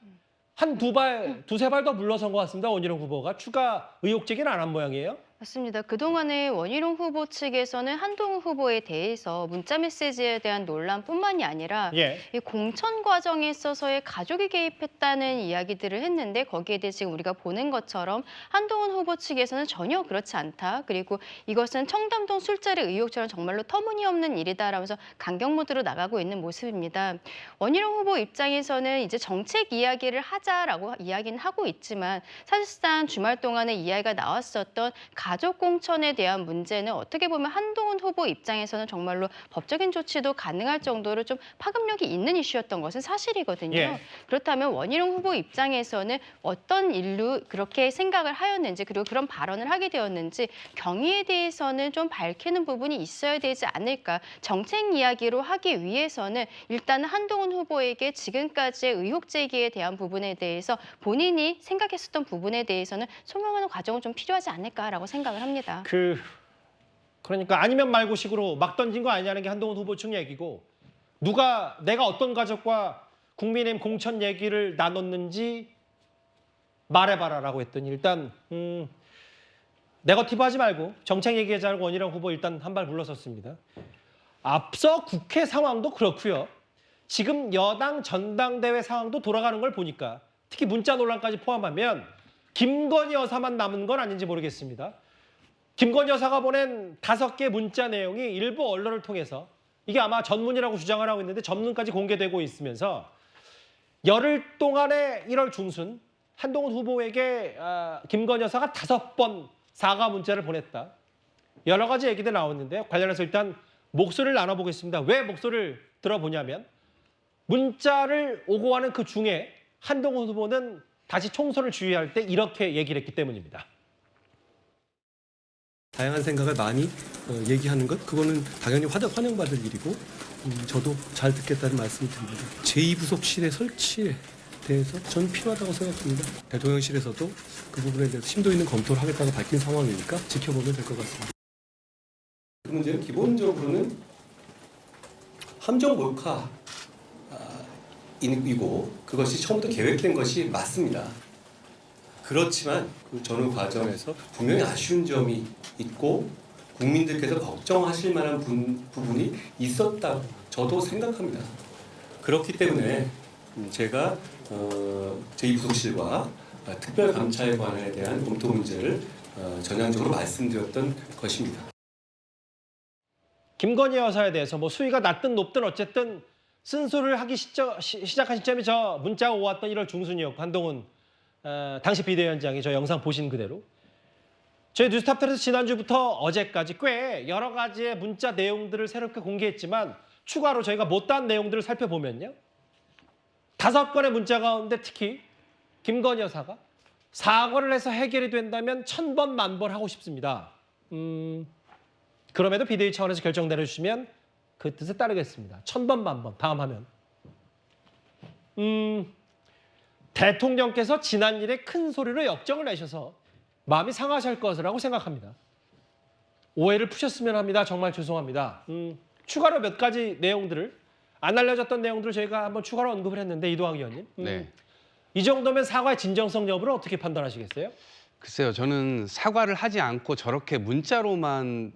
두세 발 더 물러선 것 같습니다. 원희룡 후보가 추가 의혹 제기는 안 한 모양이에요. 맞습니다. 그동안에 원희룡 후보 측에서는 한동훈 후보에 대해서 문자 메시지에 대한 논란뿐만이 아니라 이 공천 과정에 있어서의 가족이 개입했다는 이야기들을 했는데 거기에 대해 지금 우리가 보는 것처럼 한동훈 후보 측에서는 전혀 그렇지 않다. 그리고 이것은 청담동 술자리 의혹처럼 정말로 터무니없는 일이다라면서 강경 모드로 나가고 있는 모습입니다. 원희룡 후보 입장에서는 이제 정책 이야기를 하자라고 이야기는 하고 있지만 사실상 주말 동안에 이야기가 나왔었던 가족 공천에 대한 문제는 어떻게 보면 한동훈 후보 입장에서는 정말로 법적인 조치도 가능할 정도로 좀 파급력이 있는 이슈였던 것은 사실이거든요. 그렇다면 원희룡 후보 입장에서는 어떤 일로 그렇게 생각을 하였는지 그리고 그런 발언을 하게 되었는지 경위에 대해서는 좀 밝히는 부분이 있어야 되지 않을까. 정책 이야기로 하기 위해서는 일단은 한동훈 후보에게 지금까지의 의혹 제기에 대한 부분에 대해서 본인이 생각했었던 부분에 대해서는 소명하는 과정은 좀 필요하지 않을까라고 생각을 합니다. 그러니까 아니면 말고식으로 막 던진 거 아니냐는 게 한동훈 후보 측 얘기고 내가 어떤 가족과 국민의힘 공천 얘기를 나눴는지 말해봐라라고 했더니 일단 네거티브 하지 말고 정책 얘기하자고 원희룡 후보 일단 한 발 물러섰습니다. 앞서 국회 상황도 그렇고요. 지금 여당 전당대회 상황도 돌아가는 걸 보니까 특히 문자 논란까지 포함하면 김건희 여사만 남은 건 아닌지 모르겠습니다. 김건희 여사가 보낸 5개 문자 내용이 일부 언론을 통해서 이게 아마 전문이라고 주장을 하고 있는데 전문까지 공개되고 있으면서 열흘 동안의 1월 중순 한동훈 후보에게 김건희 여사가 5번 사과 문자를 보냈다. 여러 가지 얘기들 나왔는데 관련해서 일단 목소리를 나눠보겠습니다. 왜 목소리를 들어보냐면 문자를 오고 가는 그 중에 한동훈 후보는 다시 총선을 주의할 때 이렇게 얘기를 했기 때문입니다. 다양한 생각을 많이 얘기하는 것, 그거는 당연히 환영받을 일이고 저도 잘 듣겠다는 말씀을 드립니다. 제2부속실의 설치에 대해서 저는 필요하다고 생각합니다. 대통령실에서도 그 부분에 대해서 심도 있는 검토를 하겠다고 밝힌 상황이니까 지켜보면 될 것 같습니다. 그 문제는 기본적으로는 함정 몰카 이고 그것이 처음부터 계획된 것이 맞습니다. 그렇지만 그 전후 과정에서 분명히 아쉬운 점이 있고 국민들께서 걱정하실 만한 부분이 있었다고 저도 생각합니다. 그렇기 때문에 제가 제2부속실과 특별감찰관에 대한 검토 문제를 전향적으로 말씀드렸던 것입니다. 김건희 여사에 대해서 수위가 낮든 높든 어쨌든 쓴소리를 하기 시작한 시점이 저 문자가 오왔던 1월 중순이었고 한동훈 당시 비대위원장이 저 영상 보신 그대로 저희 뉴스탑들에서 지난주부터 어제까지 꽤 여러 가지의 문자 내용들을 새롭게 공개했지만 추가로 저희가 못다한 내용들을 살펴보면요. 5건의 문자 가운데 특히 김건희 여사가 사과를 해서 해결이 된다면 1000번 만번 하고 싶습니다. 그럼에도 비대위 차원에서 결정 내려주시면 그 뜻에 따르겠습니다. 1000번 만번 다음하면 대통령께서 지난 일에 큰 소리로 역정을 내셔서 마음이 상하실 것이라고 생각합니다. 오해를 푸셨으면 합니다. 정말 죄송합니다. 추가로 몇 가지 내용들을 안 알려졌던 내용들을 저희가 한번 추가로 언급을 했는데 이도학 의원님. 이 정도면 사과의 진정성 여부를 어떻게 판단하시겠어요? 글쎄요, 저는 사과를 하지 않고 저렇게 문자로만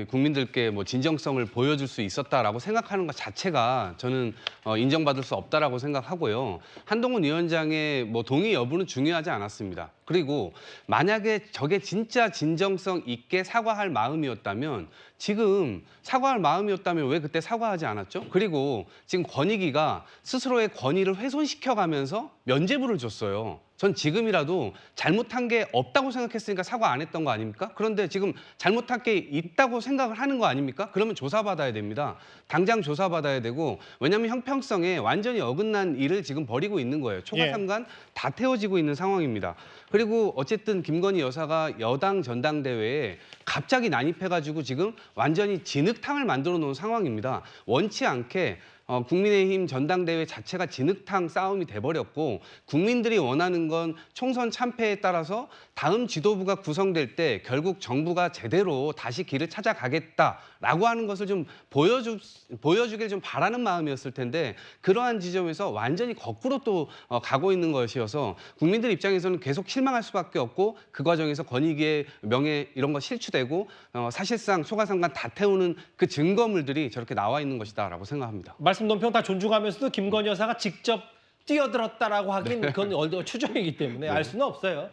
국민들께 진정성을 보여줄 수 있었다라고 생각하는 것 자체가 저는 인정받을 수 없다라고 생각하고요. 한동훈 위원장의 동의 여부는 중요하지 않았습니다. 그리고 만약에 저게 진짜 진정성 있게 사과할 마음이었다면 지금 사과할 마음이었다면 왜 그때 사과하지 않았죠? 그리고 지금 권익위가 스스로의 권위를 훼손시켜가면서 면죄부를 줬어요. 전 지금이라도 잘못한 게 없다고 생각했으니까 사과 안 했던 거 아닙니까? 그런데 지금 잘못한 게 있다고 생각을 하는 거 아닙니까? 그러면 조사받아야 됩니다. 당장 조사받아야 되고 왜냐하면 형평성에 완전히 어긋난 일을 지금 벌이고 있는 거예요. 초과삼간 다 태워지고 있는 상황입니다. 그리고 어쨌든 김건희 여사가 여당 전당대회에 갑자기 난입해가지고 지금 완전히 진흙탕을 만들어 놓은 상황입니다. 원치 않게 국민의힘 전당대회 자체가 진흙탕 싸움이 돼버렸고 국민들이 원하는 건 총선 참패에 따라서 다음 지도부가 구성될 때 결국 정부가 제대로 다시 길을 찾아가겠다라고 하는 것을 좀 보여주길 좀 바라는 마음이었을 텐데 그러한 지점에서 완전히 거꾸로 또 가고 있는 것이어서 국민들 입장에서는 계속 실망할 수밖에 없고 그 과정에서 권익위의 명예 이런 거 실추되고 사실상 소가상관 다 태우는 그 증거물들이 저렇게 나와 있는 것이다라고 생각합니다. 말씀 논평 다 존중하면서도 김건희 여사가 직접 뛰어들었다라고 하긴 그건 추정이기 때문에 알 수는 없어요.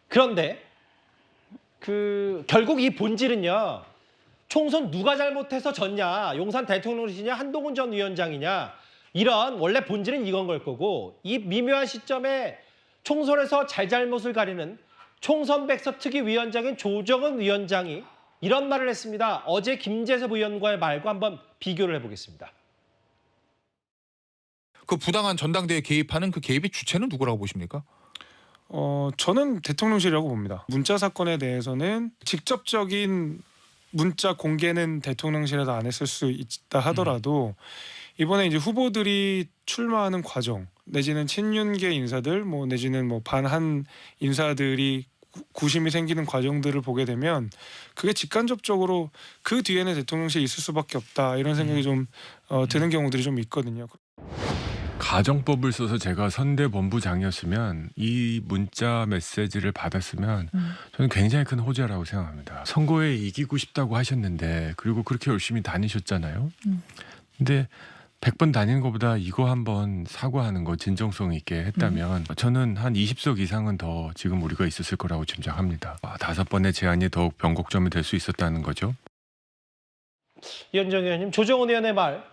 그런데 결국 이 본질은요. 총선 누가 잘못해서 졌냐, 용산 대통령이냐, 한동훈 전 위원장이냐 이런 원래 본질은 이건 걸 거고 이 미묘한 시점에 총선에서 잘잘못을 가리는 총선백서특위 위원장인 조정은 위원장이 이런 말을 했습니다. 어제 김재섭 의원과의 말과 한번 비교를 해보겠습니다. 그 부당한 전당대회 개입하는 그 개입의 주체는 누구라고 보십니까? 저는 대통령실이라고 봅니다. 문자 사건에 대해서는 직접적인 문자 공개는 대통령실에서 안 했을 수 있다 하더라도 이번에 이제 후보들이 출마하는 과정 내지는 친윤계 인사들 내지는 반한 인사들이 구심이 생기는 과정들을 보게 되면 그게 직간접적으로 그 뒤에는 대통령실이 있을 수밖에 없다 이런 생각이 좀 드는 경우들이 좀 있거든요. 가정법을 써서 제가 선대본부장이었으면 이 문자 메시지를 받았으면 저는 굉장히 큰 호재라고 생각합니다. 선거에 이기고 싶다고 하셨는데 그리고 그렇게 열심히 다니셨잖아요. 근데 100번 다니는 것보다 이거 한번 사과하는 거 진정성 있게 했다면 저는 한 20석 이상은 더 지금 우리가 있었을 거라고 짐작합니다. 5번의 제안이 더욱 변곡점이 될 수 있었다는 거죠. 이현정 의원님, 조정훈 의원의 말,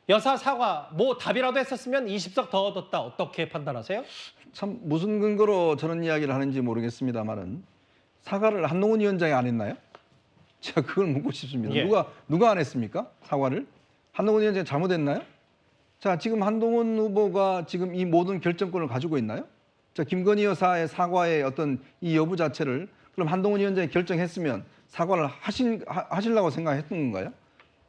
여사 사과 답이라도 했었으면 20석 더 얻었다. 어떻게 판단하세요? 참 무슨 근거로 저런 이야기를 하는지 모르겠습니다만은 사과를 한동훈 위원장이 안 했나요? 제가 그걸 묻고 싶습니다. 예. 누가 안 했습니까? 사과를? 한동훈 위원장이 잘못했나요? 자, 지금 한동훈 후보가 지금 이 모든 결정권을 가지고 있나요? 자, 김건희 여사의 사과의 어떤 이 여부 자체를 그럼 한동훈 위원장이 결정했으면 사과를 하시려고 생각했던 건가요?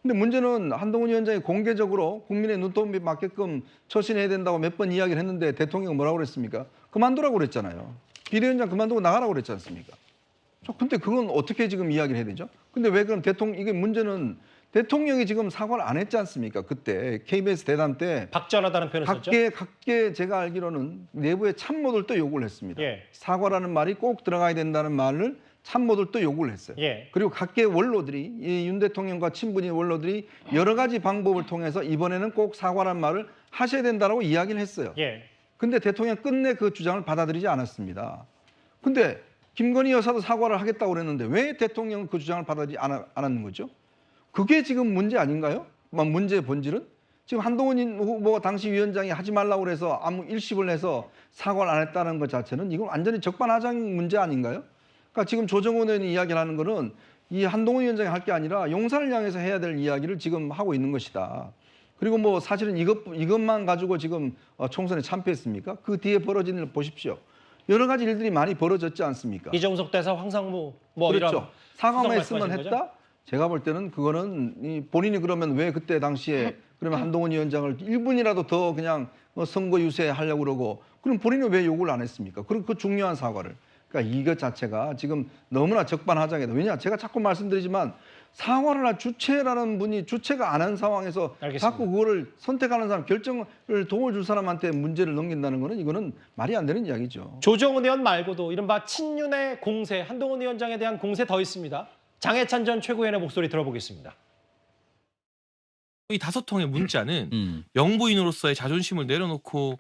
근데 문제는 한동훈 위원장이 공개적으로 국민의 눈높이 맞게끔 처신해야 된다고 몇 번 이야기를 했는데 대통령이 뭐라고 그랬습니까? 그만두라고 그랬잖아요. 비대위원장 그만두고 나가라고 그랬지 않습니까? 근데 그건 어떻게 지금 이야기를 해야 되죠? 근데 왜 그럼 이게 문제는 대통령이 지금 사과를 안 했지 않습니까? 그때 KBS 대담 때 박전하다는 표현을 썼죠? 각계 제가 알기로는 내부의 참모들도 요구를 했습니다. 예. 사과라는 말이 꼭 들어가야 된다는 말을 참모들도 요구를 했어요. 예. 그리고 각계 원로들이 이 윤 대통령과 친분인 원로들이 여러 가지 방법을 통해서 이번에는 꼭 사과라는 말을 하셔야 된다고 이야기를 했어요. 예. 근데 대통령 끝내 그 주장을 받아들이지 않았습니다. 근데 김건희 여사도 사과를 하겠다고 그랬는데 왜 대통령은 그 주장을 받아들이지 않았는 거죠? 그게 지금 문제 아닌가요? 문제의 본질은? 지금 한동훈 후보가 당시 위원장이 하지 말라고 그래서 아무 일십을 해서 사과를 안 했다는 것 자체는 이건 완전히 적반하장 문제 아닌가요? 그러니까 지금 조정훈 의원이 이야기를 하는 거는 이 한동훈 위원장이 할 게 아니라 용산을 향해서 해야 될 이야기를 지금 하고 있는 것이다. 그리고 사실은 이것만 가지고 지금 총선에 참패했습니까? 그 뒤에 벌어진 일 보십시오. 여러 가지 일들이 많이 벌어졌지 않습니까? 이정석 대사, 황상무 그렇죠. 이런 사과만 했으면 했다? 제가 볼 때는 그거는 본인이 그러면 왜 그때 당시에 그러면 한동훈 위원장을 1분이라도 더 그냥 선거 유세하려고 그러고 그럼 본인은 왜 요구를 안 했습니까? 그리고 그 중요한 사과를. 그러니까 이것 자체가 지금 너무나 적반하장이다. 왜냐? 제가 자꾸 말씀드리지만 사과를 할 주체라는 분이 주체가 안 한 상황에서 알겠습니다. 자꾸 그거를 선택하는 사람, 결정을 도와줄 사람한테 문제를 넘긴다는 거는 이거는 말이 안 되는 이야기죠. 조정훈 의원 말고도 이른바 친윤의 공세, 한동훈 위원장에 대한 공세 더 있습니다. 장해찬 전 최고위원의 목소리 들어보겠습니다. 이 5통의 문자는 영부인으로서의 자존심을 내려놓고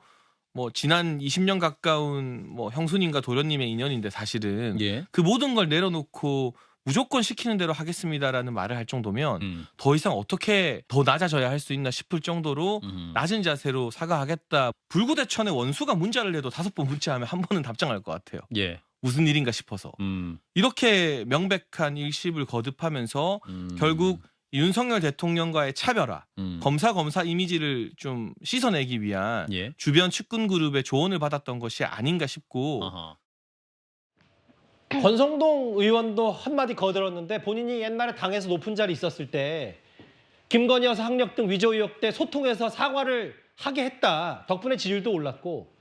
지난 20년 가까운 형수님과 도련님의 인연인데 사실은 그 모든 걸 내려놓고 무조건 시키는 대로 하겠습니다라는 말을 할 정도면 더 이상 어떻게 더 낮아져야 할 수 있나 싶을 정도로 낮은 자세로 사과하겠다. 불구대천의 원수가 문자를 해도 5번 문자하면 한 번은 답장할 것 같아요. 무슨 일인가 싶어서. 이렇게 명백한 일십을 거듭하면서 결국 윤석열 대통령과의 차별화, 검사 이미지를 좀 씻어내기 위한 주변 측근 그룹의 조언을 받았던 것이 아닌가 싶고 권성동 의원도 한마디 거들었는데 본인이 옛날에 당에서 높은 자리 있었을 때 김건희 여사 학력 등 위조 의혹 때 소통해서 사과를 하게 했다. 덕분에 지지율도 올랐고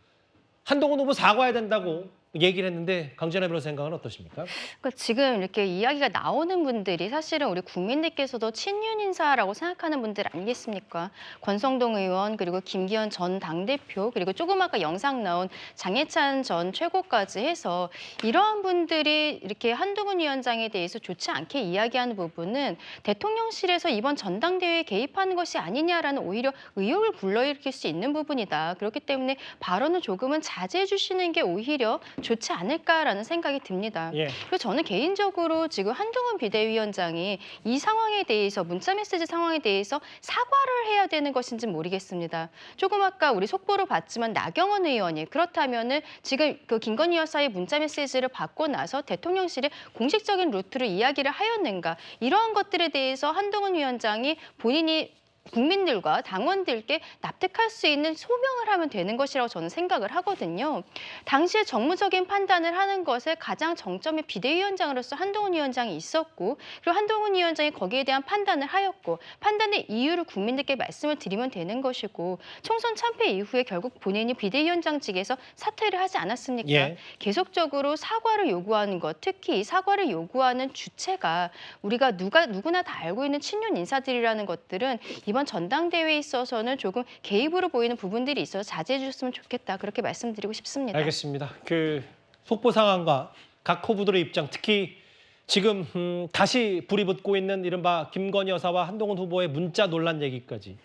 한동훈 후보 사과해야 된다고 얘기를 했는데 강준하 변호사 생각은 어떠십니까? 그러니까 지금 이렇게 이야기가 나오는 분들이 사실은 우리 국민들께서도 친윤 인사라고 생각하는 분들 아니겠습니까? 권성동 의원 그리고 김기현 전 당대표 그리고 조금 아까 영상 나온 장해찬 전 최고까지 해서 이러한 분들이 이렇게 한동훈 위원장에 대해서 좋지 않게 이야기하는 부분은 대통령실에서 이번 전당대회에 개입하는 것이 아니냐라는 오히려 의혹을 불러일으킬 수 있는 부분이다. 그렇기 때문에 발언을 조금은 자제해 주시는 게 오히려 좋지 않을까라는 생각이 듭니다. 그리고 저는 개인적으로 지금 한동훈 비대위원장이 이 상황에 대해서 문자메시지 상황에 대해서 사과를 해야 되는 것인지 모르겠습니다. 조금 아까 우리 속보로 봤지만 나경원 의원이 그렇다면은 지금 그 김건희 여사의 문자메시지를 받고 나서 대통령실에 공식적인 루트로 이야기를 하였는가 이러한 것들에 대해서 한동훈 위원장이 본인이 국민들과 당원들께 납득할 수 있는 소명을 하면 되는 것이라고 저는 생각을 하거든요. 당시에 정무적인 판단을 하는 것에 가장 정점의 비대위원장으로서 한동훈 위원장이 있었고 그리고 한동훈 위원장이 거기에 대한 판단을 하였고 판단의 이유를 국민들께 말씀을 드리면 되는 것이고 총선 참패 이후에 결국 본인이 비대위원장직에서 사퇴를 하지 않았습니까? 계속적으로 사과를 요구하는 것, 특히 이 사과를 요구하는 주체가 우리가 누구나 다 알고 있는 친윤 인사들이라는 것들은 이번 전당대회에 있어서는 조금 개입으로 보이는 부분들이 있어서 자제해 주셨으면 좋겠다. 그렇게 말씀드리고 싶습니다. 알겠습니다. 그 속보 상황과 각 후보들의 입장, 특히 지금 다시 불이 붙고 있는 이른바 김건희 여사와 한동훈 후보의 문자 논란 얘기까지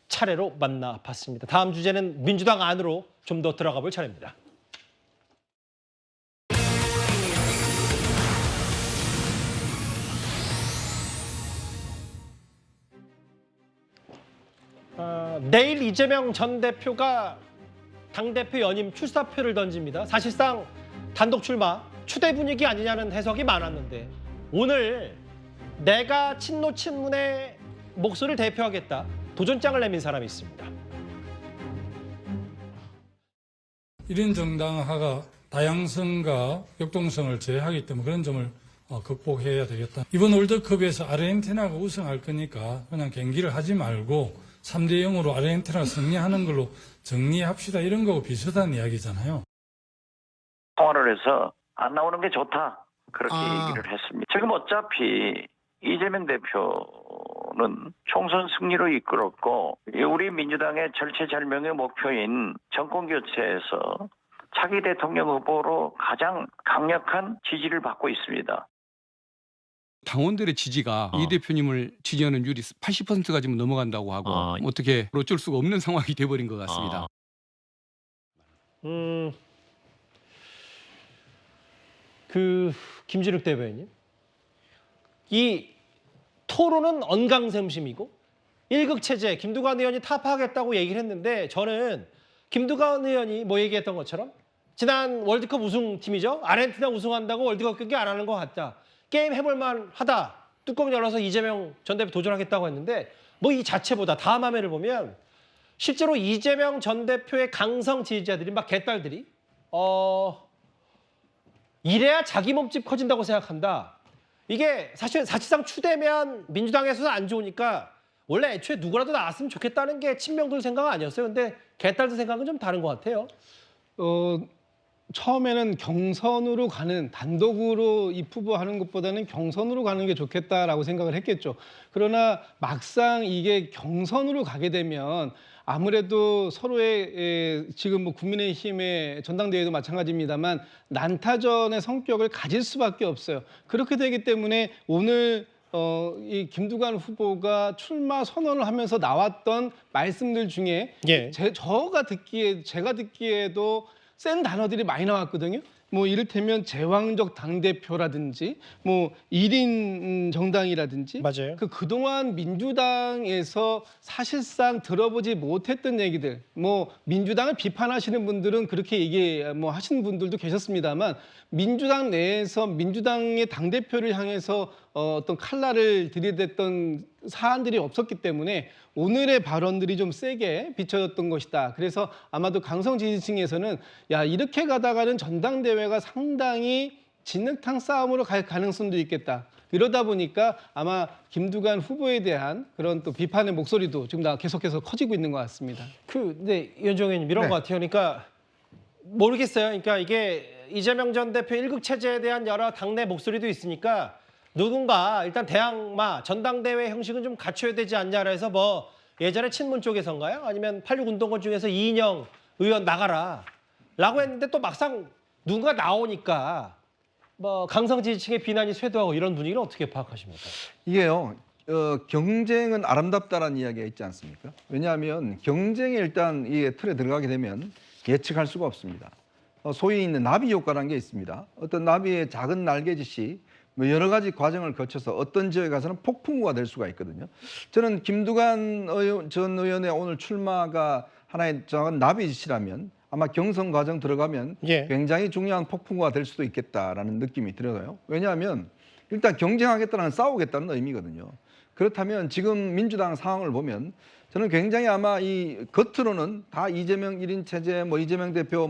차례로 만나봤습니다. 다음 주제는 민주당 안으로 좀 더 들어가 볼 차례입니다. 내일 이재명 전 대표가 당대표 연임 출사표를 던집니다. 사실상 단독 출마, 추대 분위기 아니냐는 해석이 많았는데 오늘 내가 친노 친문의 목소리를 대표하겠다. 도전장을 내민 사람이 있습니다. 1인 정당화가 다양성과 역동성을 제외하기 때문에 그런 점을 극복해야 되겠다. 이번 월드컵에서 아르헨티나가 우승할 거니까 그냥 경기를 하지 말고 3대 0으로 아르헨티나가 승리하는 걸로 정리합시다. 이런 거하고 비슷한 이야기잖아요. 통화를 해서 안 나오는 게 좋다. 그렇게 얘기를 했습니다. 지금 어차피 이재명 대표는 총선 승리로 이끌었고 우리 민주당의 절체절명의 목표인 정권교체에서 차기 대통령 후보로 가장 강력한 지지를 받고 있습니다. 당원들의 지지가 이 대표님을 지지하는 율이 80%가 지금 넘어간다고 하고 어떻게 어쩔 수가 없는 상황이 돼버린 것 같습니다. 김진욱 대변인, 이 토론은 언강생심이고 일극체제 김두관 의원이 타파하겠다고 얘기를 했는데 저는 김두관 의원이 뭐 얘기했던 것처럼 지난 월드컵 우승팀이죠. 아르헨티나 우승한다고 월드컵 경기 안 하는 것 같다. 게임 해볼만 하다. 뚜껑 열어서 이재명 전 대표 도전하겠다고 했는데 뭐 이 자체보다 다음 화면을 보면 실제로 이재명 전 대표의 강성 지지자들이 막 개딸들이 이래야 자기 몸집 커진다고 생각한다. 이게 사실상 추대면 민주당에서는 안 좋으니까 원래 애초에 누구라도 나왔으면 좋겠다는 게 친명들 생각 아니었어요. 근데 개딸들 생각은 좀 다른 것 같아요. 처음에는 경선으로 가는 단독으로 입후보하는 것보다는 경선으로 가는 게 좋겠다라고 생각을 했겠죠. 그러나 막상 이게 경선으로 가게 되면 아무래도 서로의 지금 뭐 국민의힘의 전당대회도 마찬가지입니다만 난타전의 성격을 가질 수밖에 없어요. 그렇게 되기 때문에 오늘 이 김두관 후보가 출마 선언을 하면서 나왔던 말씀들 중에 제가 듣기에도 센 단어들이 많이 나왔거든요. 뭐 이를테면 제왕적 당대표라든지 뭐 1인 정당이라든지 맞아요. 그동안 민주당에서 사실상 들어보지 못했던 얘기들 뭐 민주당을 비판하시는 분들은 그렇게 하시는 분들도 계셨습니다만 민주당 내에서 민주당의 당대표를 향해서 어떤 칼날을 들이댔던 사안들이 없었기 때문에 오늘의 발언들이 좀 세게 비춰졌던 것이다. 그래서 아마도 강성 지지층에서는 야 이렇게 가다가는 전당대회가 상당히 진흙탕 싸움으로 갈 가능성도 있겠다. 이러다 보니까 아마 김두관 후보에 대한 그런 또 비판의 목소리도 지금 계속해서 커지고 있는 것 같습니다. 네, 위원장 의원님 이런 것 같아요. 그러니까 모르겠어요. 그러니까 이게 이재명 전 대표 일극 체제에 대한 여러 당내 목소리도 있으니까 누군가 일단 대항마 전당대회 형식은 좀 갖춰야 되지 않냐라 해서 뭐 예전에 친문 쪽에서인가요? 아니면 86 운동권 중에서 이인영 의원 나가라 라고 했는데 또 막상 누군가 나오니까 뭐 강성 지지층의 비난이 쇄도하고 이런 분위기를 어떻게 파악하십니까? 이게요. 경쟁은 아름답다라는 이야기가 있지 않습니까? 왜냐하면 경쟁에 일단 이 틀에 들어가게 되면 예측할 수가 없습니다. 소위 있는 나비 효과라는 게 있습니다. 어떤 나비의 작은 날개짓이 여러 가지 과정을 거쳐서 어떤 지역에 가서는 폭풍우가 될 수가 있거든요. 저는 김두관 전 의원의 오늘 출마가 하나의 작은 나비짓이라면 아마 경선 과정 들어가면 굉장히 중요한 폭풍우가 될 수도 있겠다라는 느낌이 들어요. 왜냐하면 일단 경쟁하겠다는 싸우겠다는 의미거든요. 그렇다면 지금 민주당 상황을 보면 저는 굉장히 아마 이 겉으로는 다 이재명 1인 체제, 뭐 이재명 대표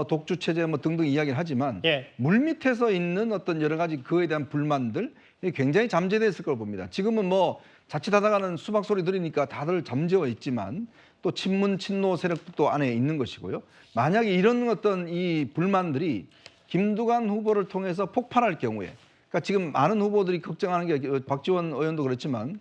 독주 체제 뭐 등등 이야기를 하지만 물밑에서 있는 어떤 여러 가지 그에 대한 불만들 굉장히 잠재되어 있을 걸 봅니다. 지금은 뭐 자칫하다가는 수박 소리 들으니까 다들 잠재워 있지만 또 친문 친노 세력도 안에 있는 것이고요. 만약에 이런 어떤 이 불만들이 김두관 후보를 통해서 폭발할 경우에, 그러니까 지금 많은 후보들이 걱정하는 게 박지원 의원도 그렇지만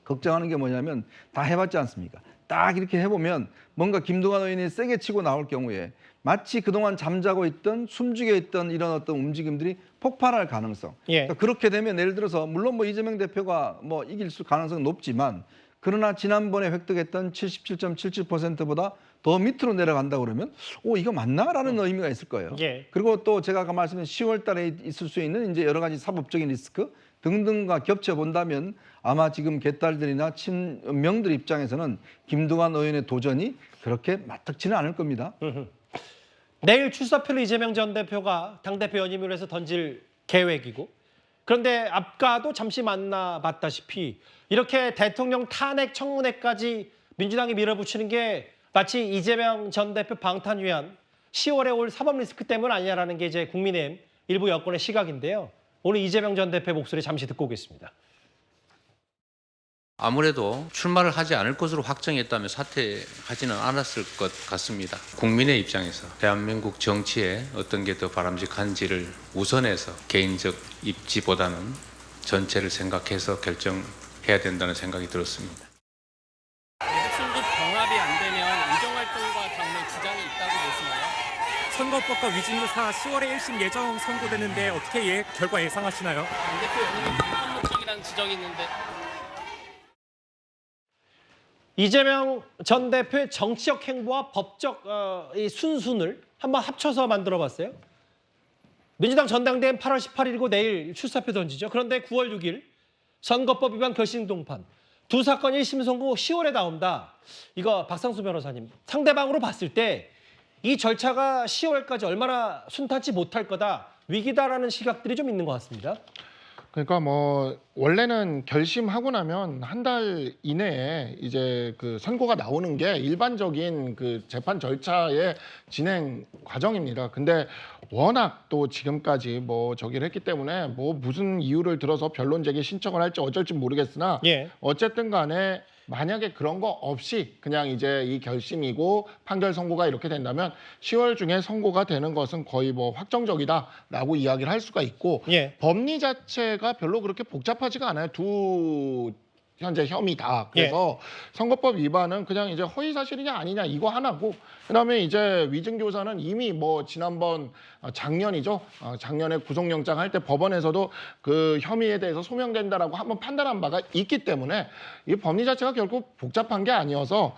걱정하는 게 뭐냐면 다 해봤지 않습니까? 딱 이렇게 해보면 뭔가 김두관 의원이 세게 치고 나올 경우에 마치 그동안 잠자고 있던 숨죽여 있던 이런 어떤 움직임들이 폭발할 가능성. 그러니까 그렇게 되면 예를 들어서 물론 뭐 이재명 대표가 뭐 이길 가능성은 높지만 그러나 지난번에 획득했던 77.77%보다 더 밑으로 내려간다 그러면 이거 맞나라는 의미가 있을 거예요. 그리고 또 제가 아까 말씀드린 10월 달에 있을 수 있는 이제 여러 가지 사법적인 리스크 등등과 겹쳐 본다면 아마 지금 개딸들이나 친명들 입장에서는 김두관 의원의 도전이 그렇게 맞닥치는 않을 겁니다. 내일 출사표를 이재명 전 대표가 당대표 연임을 해서 던질 계획이고, 그런데 아까도 잠시 만나봤다시피 이렇게 대통령 탄핵 청문회까지 민주당이 밀어붙이는 게 마치 이재명 전 대표 방탄 위한 10월에 올 사법 리스크 때문 아니냐라는 게 이제 국민의힘 일부 여권의 시각인데요. 오늘 이재명 전 대표 목소리 잠시 듣고 오겠습니다. 아무래도 출마를 하지 않을 것으로 확정했다면 사퇴하지는 않았을 것 같습니다. 국민의 입장에서 대한민국 정치에 어떤 게 더 바람직한지를 우선해서 개인적 입지보다는 전체를 생각해서 결정해야 된다는 생각이 들었습니다. 승급 병합이 안 되면 의정활동과 당내 지장이 있다고 보시나요? 선거법과 위증유사 10월에 1심 예정 선고되는데 어떻게 결과 예상하시나요? 안 대표 연임이 불법적이라는 지적이 있는데. 이재명 전 대표의 정치적 행보와 법적 이 순순을 한번 합쳐서 만들어봤어요. 민주당 전당대회는 8월 18일이고 내일 출사표 던지죠. 그런데 9월 6일 선거법 위반 결심 동판 두 사건 1심 선고 10월에 나온다. 이거 박상수 변호사님, 상대방으로 봤을 때 이 절차가 10월까지 얼마나 순탄치 못할 거다, 위기다라는 시각들이 좀 있는 것 같습니다. 그러니까 뭐 원래는 결심하고 나면 한 달 이내에 이제 그 선고가 나오는 게 일반적인 그 재판 절차의 진행 과정입니다. 근데 워낙 또 지금까지 뭐 저기를 했기 때문에 뭐 무슨 이유를 들어서 변론 제기 신청을 할지 어쩔지 모르겠으나 어쨌든 간에 만약에 그런 거 없이 그냥 이제 이 결심이고 판결 선고가 이렇게 된다면 10월 중에 선고가 되는 것은 거의 뭐 확정적이다라고 이야기를 할 수가 있고 법리 자체가 별로 그렇게 복잡하지가 않아요. 두 현재 혐의다. 그래서 선거법 위반은 그냥 이제 허위 사실이냐 아니냐 이거 하나고, 그다음에 이제 위증교사는 이미 뭐 지난번 작년이죠. 작년에 구속영장 할 때 법원에서도 그 혐의에 대해서 소명된다라고 한번 판단한 바가 있기 때문에 이 법리 자체가 결국 복잡한 게 아니어서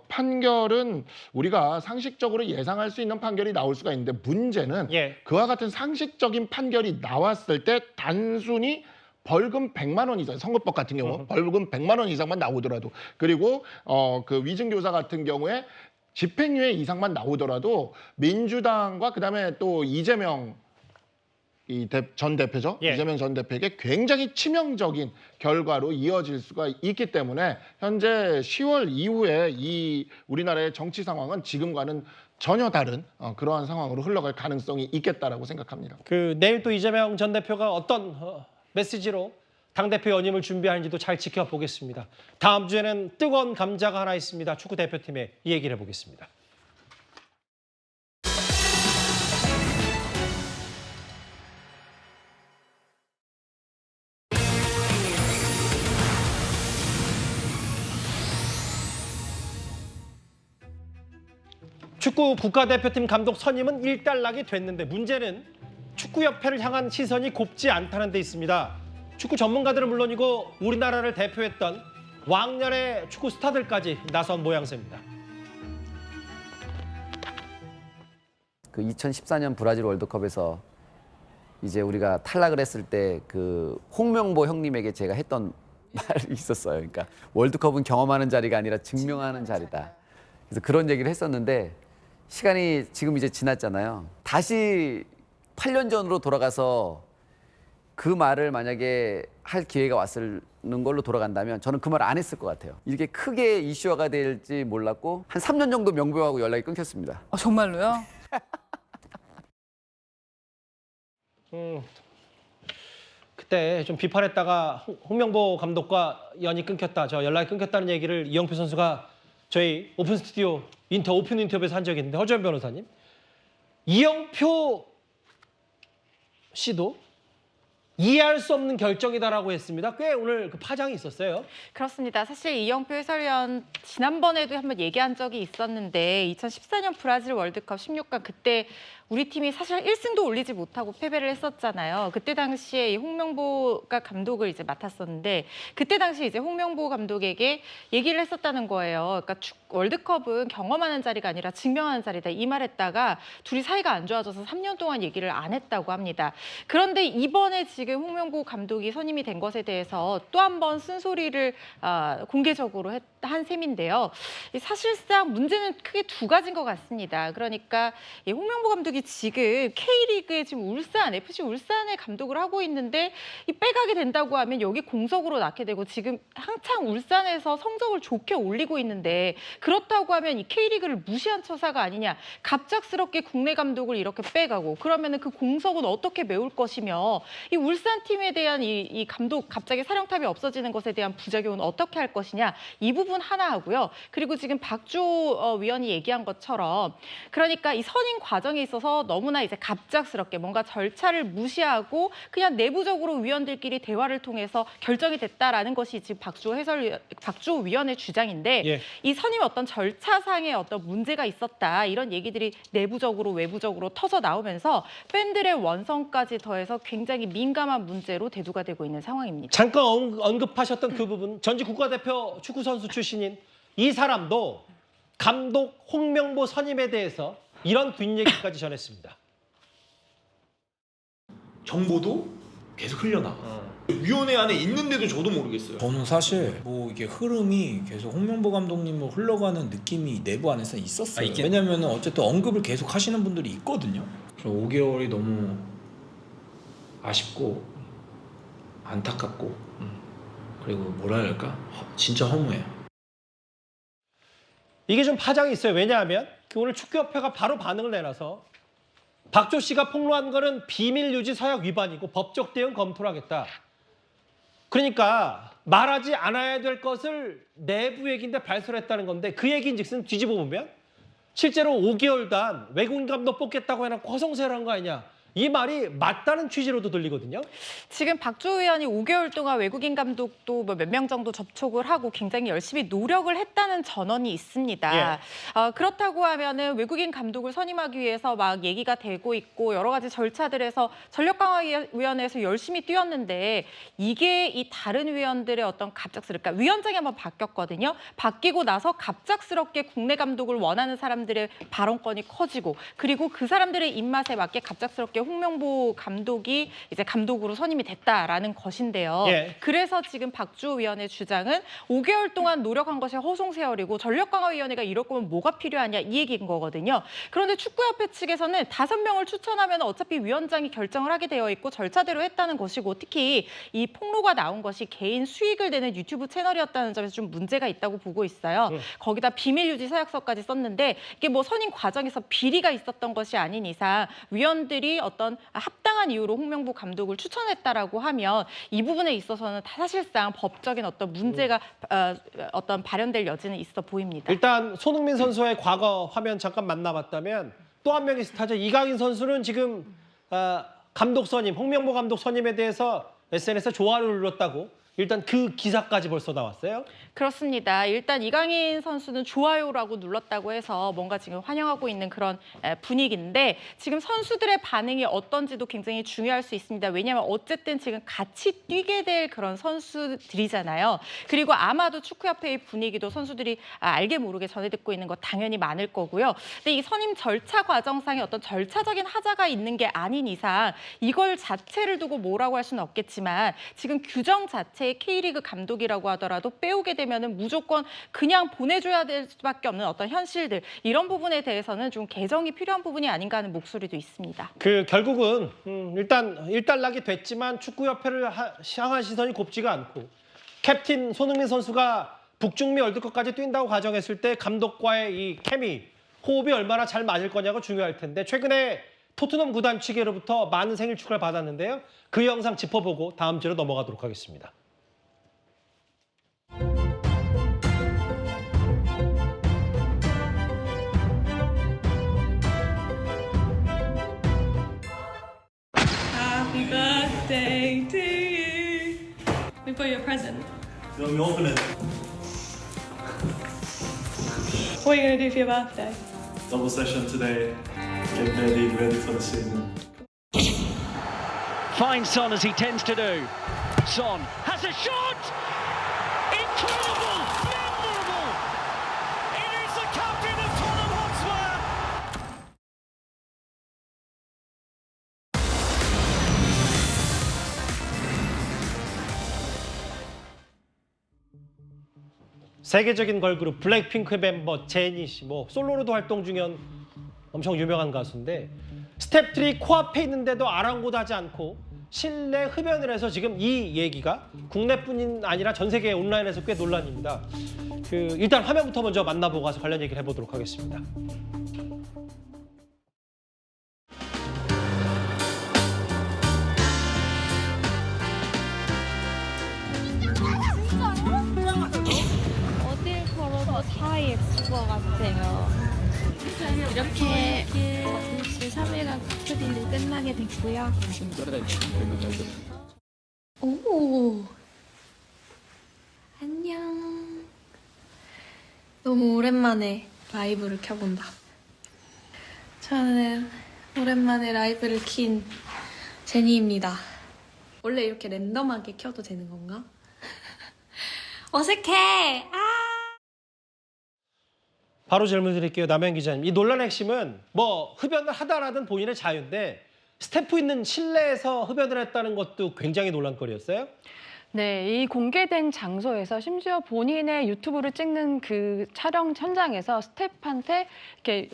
판결은 우리가 상식적으로 예상할 수 있는 판결이 나올 수가 있는데, 문제는 그와 같은 상식적인 판결이 나왔을 때 단순히 벌금 100만 원 이상, 선거법 같은 경우 벌금 100만 원 이상만 나오더라도, 그리고 그 위증교사 같은 경우에 집행유예 이상만 나오더라도 민주당과 그다음에 또 이재명 전 대표죠. 이재명 전 대표에게 굉장히 치명적인 결과로 이어질 수가 있기 때문에 현재 10월 이후에 이 우리나라의 정치 상황은 지금과는 전혀 다른 그러한 상황으로 흘러갈 가능성이 있겠다라고 생각합니다. 내일 또 이재명 전 대표가 어떤 메시지로 당대표 연임을 준비하는지도 잘 지켜보겠습니다. 다음 주에는 뜨거운 감자가 하나 있습니다. 축구 대표팀에 이 얘기를 해보겠습니다. 축구 국가대표팀 감독 선임은 일단락이 됐는데 문제는 축구협회를 향한 시선이 곱지 않다는 데 있습니다. 축구 전문가들은 물론이고 우리나라를 대표했던 왕년의 축구 스타들까지 나선 모양새입니다. 그 2014년 브라질 월드컵에서 이제 우리가 탈락을 했을 때 그 홍명보 형님에게 제가 했던 말이 있었어요. 그러니까 월드컵은 경험하는 자리가 아니라 증명하는 자리다. 그래서 그런 얘기를 했었는데 시간이 지금 이제 지났잖아요. 다시 8년 전으로 돌아가서 그 말을 만약에 할 기회가 왔는 걸로 돌아간다면 저는 그 말 안 했을 것 같아요. 이렇게 크게 이슈화가 될지 몰랐고 한 3년 정도 명보하고 연락이 끊겼습니다. 정말로요? 그때 좀 비판했다가 홍명보 감독과 연이 끊겼다, 저 연락이 끊겼다는 얘기를 이영표 선수가 저희 오픈 스튜디오 오픈 인터뷰에서 한 적이 있는데 허주연 변호사님, 이영표 씨도 이해할 수 없는 결정이다라고 했습니다. 꽤 오늘 그 파장이 있었어요. 그렇습니다. 사실 이영표 해설위원 지난번에도 한번 얘기한 적이 있었는데 2014년 브라질 월드컵 16강 그때 우리 팀이 사실 1승도 올리지 못하고 패배를 했었잖아요. 그때 당시에 이 홍명보가 감독을 이제 맡았었는데 그때 당시 이제 홍명보 감독에게 얘기를 했었다는 거예요. 그러니까 월드컵은 경험하는 자리가 아니라 증명하는 자리다 이 말했다가 둘이 사이가 안 좋아져서 3년 동안 얘기를 안 했다고 합니다. 그런데 이번에 지금 홍명보 감독이 선임이 된 것에 대해서 또 한 번 쓴소리를 공개적으로 한 셈인데요. 사실상 문제는 크게 두 가지인 것 같습니다. 그러니까 이 홍명보 감독이 지금 K리그에 지금 FC 울산의 감독을 하고 있는데 이 빼가게 된다고 하면 여기 공석으로 낳게 되고 지금 한창 울산에서 성적을 좋게 올리고 있는데 그렇다고 하면 이 K리그를 무시한 처사가 아니냐. 갑작스럽게 국내 감독을 이렇게 빼가고 그러면은 그 공석은 어떻게 메울 것이며 이 울산 팀에 대한 이 감독 갑자기 사령탑이 없어지는 것에 대한 부작용은 어떻게 할 것이냐. 이 부분 하나 하고요. 그리고 지금 박주호 위원이 얘기한 것처럼 그러니까 이 선임 과정에 있어서 너무나 이제 갑작스럽게 뭔가 절차를 무시하고 그냥 내부적으로 위원들끼리 대화를 통해서 결정이 됐다라는 것이 지금 박주호 위원의 주장인데 예. 이 선임 어떤 절차상의 어떤 문제가 있었다 이런 얘기들이 내부적으로 외부적으로 터져 나오면서 팬들의 원성까지 더해서 굉장히 민감한 문제로 대두가 되고 있는 상황입니다. 잠깐 언급하셨던 그 부분, 전직 국가대표 축구선수 출신인 이 사람도 감독 홍명보 선임에 대해서 이런 뒷얘기까지 전했습니다. 정보도 계속 흘려나가. 위원회 안에 있는데도 저도 모르겠어요. 저는 사실 뭐 이게 흐름이 계속 홍명보 감독님으로 흘러가는 느낌이 내부 안에서 있었어요. 왜냐면 어쨌든 언급을 계속 하시는 분들이 있거든요. 5개월이 너무 아쉽고 안타깝고 그리고 뭐라 해야 할까? 진짜 허무해요. 이게 좀 파장이 있어요. 왜냐하면 오늘 축구협회가 바로 반응을 내놔서 박조 씨가 폭로한 거는 비밀 유지 서약 위반이고 법적 대응 검토를 하겠다. 그러니까 말하지 않아야 될 것을 내부 얘기인데 발설을 했다는 건데 그 얘기인즉슨 뒤집어 보면 실제로 5개월간 외국인 감독 뽑겠다고 해놓고 허송세를 한 거 아니냐. 이 말이 맞다는 취지로도 들리거든요. 지금 박주호 의원이 5개월 동안 외국인 감독도 몇 명 정도 접촉을 하고 굉장히 열심히 노력을 했다는 전언이 있습니다. 예. 그렇다고 하면은 외국인 감독을 선임하기 위해서 막 얘기가 되고 있고 여러 가지 절차들에서 전력강화위원회에서 열심히 뛰었는데 이게 이 다른 위원들의 어떤 그러니까 위원장이 한번 바뀌었거든요. 바뀌고 나서 갑작스럽게 국내 감독을 원하는 사람들의 발언권이 커지고 그리고 그 사람들의 입맛에 맞게 갑작스럽게 홍명보 감독이 이제 감독으로 선임이 됐다라는 것인데요. 예. 그래서 지금 박주호 위원의 주장은 5개월 동안 노력한 것이 허송세월이고 전력강화위원회가 이럴 거면 뭐가 필요하냐 이 얘기인 거거든요. 그런데 축구협회 측에서는 5명을 추천하면 어차피 위원장이 결정을 하게 되어 있고 절차대로 했다는 것이고 특히 이 폭로가 나온 것이 개인 수익을 내는 유튜브 채널이었다는 점에서 좀 문제가 있다고 보고 있어요. 거기다 비밀유지 서약서까지 썼는데 이게 뭐 선임 과정에서 비리가 있었던 것이 아닌 이상 위원들이 어떤 합당한 이유로 홍명보 감독을 추천했다라고 하면 이 부분에 있어서는 사실상 법적인 어떤 문제가 어떤 발현될 여지는 있어 보입니다. 일단 손흥민 선수의 과거 화면 잠깐 만나봤다면 또 한 명의 스타죠. 이강인 선수는 지금 감독 선임, 홍명보 감독 선임에 대해서 SNS에 좋아요를 눌렀다고 일단 그 기사까지 벌써 나왔어요. 그렇습니다. 일단 이강인 선수는 좋아요라고 눌렀다고 해서 뭔가 지금 환영하고 있는 그런 분위기인데 지금 선수들의 반응이 어떤지도 굉장히 중요할 수 있습니다. 왜냐하면 어쨌든 지금 같이 뛰게 될 그런 선수들이잖아요. 그리고 아마도 축구협회의 분위기도 선수들이 알게 모르게 전해 듣고 있는 것 당연히 많을 거고요. 근데 이 선임 절차 과정상에 어떤 절차적인 하자가 있는 게 아닌 이상 이걸 자체를 두고 뭐라고 할 수는 없겠지만 지금 규정 자체의 K리그 감독이라고 하더라도 빼오게 되면은 무조건 그냥 보내줘야 될 수밖에 없는 어떤 현실들 이런 부분에 대해서는 좀 개정이 필요한 부분이 아닌가 하는 목소리도 있습니다. 결국은 일단 일단락이 됐지만 축구협회를 향한 시선이 곱지가 않고 캡틴 손흥민 선수가 북중미 월드컵까지 뛴다고 가정했을 때 감독과의 이 케미, 호흡이 얼마나 잘 맞을 거냐가 중요할 텐데 최근에 토트넘 구단 측으로부터 많은 생일 축하를 받았는데요. 그 영상 짚어보고 다음 주로 넘어가도록 하겠습니다. Happy birthday to you. We got you a present. Let me open it. What are you going to do for your birthday? Double session today. Get ready for the season. Finds Son as he tends to do. Son has a shot! Incredible! Memorable! It is the captain of Tottenham Hotspur! 세계적인 걸그룹 블랙핑크 멤버 제니 씨, 솔로로도 활동 중인 엄청 유명한 가수인데 스텝들이 코앞에 있는데도 아랑곳하지 않고 실내 흡연을 해서 지금 이 얘기가 국내뿐인 아니라 전 세계 온라인에서 꽤 논란입니다. 일단 화면부터 먼저 만나보고 가서 관련 얘기를 해보도록 하겠습니다. 어딜 걸어도 다 예쁜 것 같아요. 이렇게 3일간 코트딜이 끝나게 됐고요. 오, 안녕. 너무 오랜만에 라이브를 켜본다. 저는 오랜만에 라이브를 킨 제니입니다. 원래 이렇게 랜덤하게 켜도 되는 건가? 어색해. 바로 질문 드릴게요. 남현 기자님. 이 논란의 핵심은 흡연을 하다 안 하든 본인의 자유인데 스태프 있는 실내에서 흡연을 했다는 것도 굉장히 논란거리였어요? 네, 이 공개된 장소에서 심지어 본인의 유튜브를 찍는 그 촬영 현장에서 스태프한테 이렇게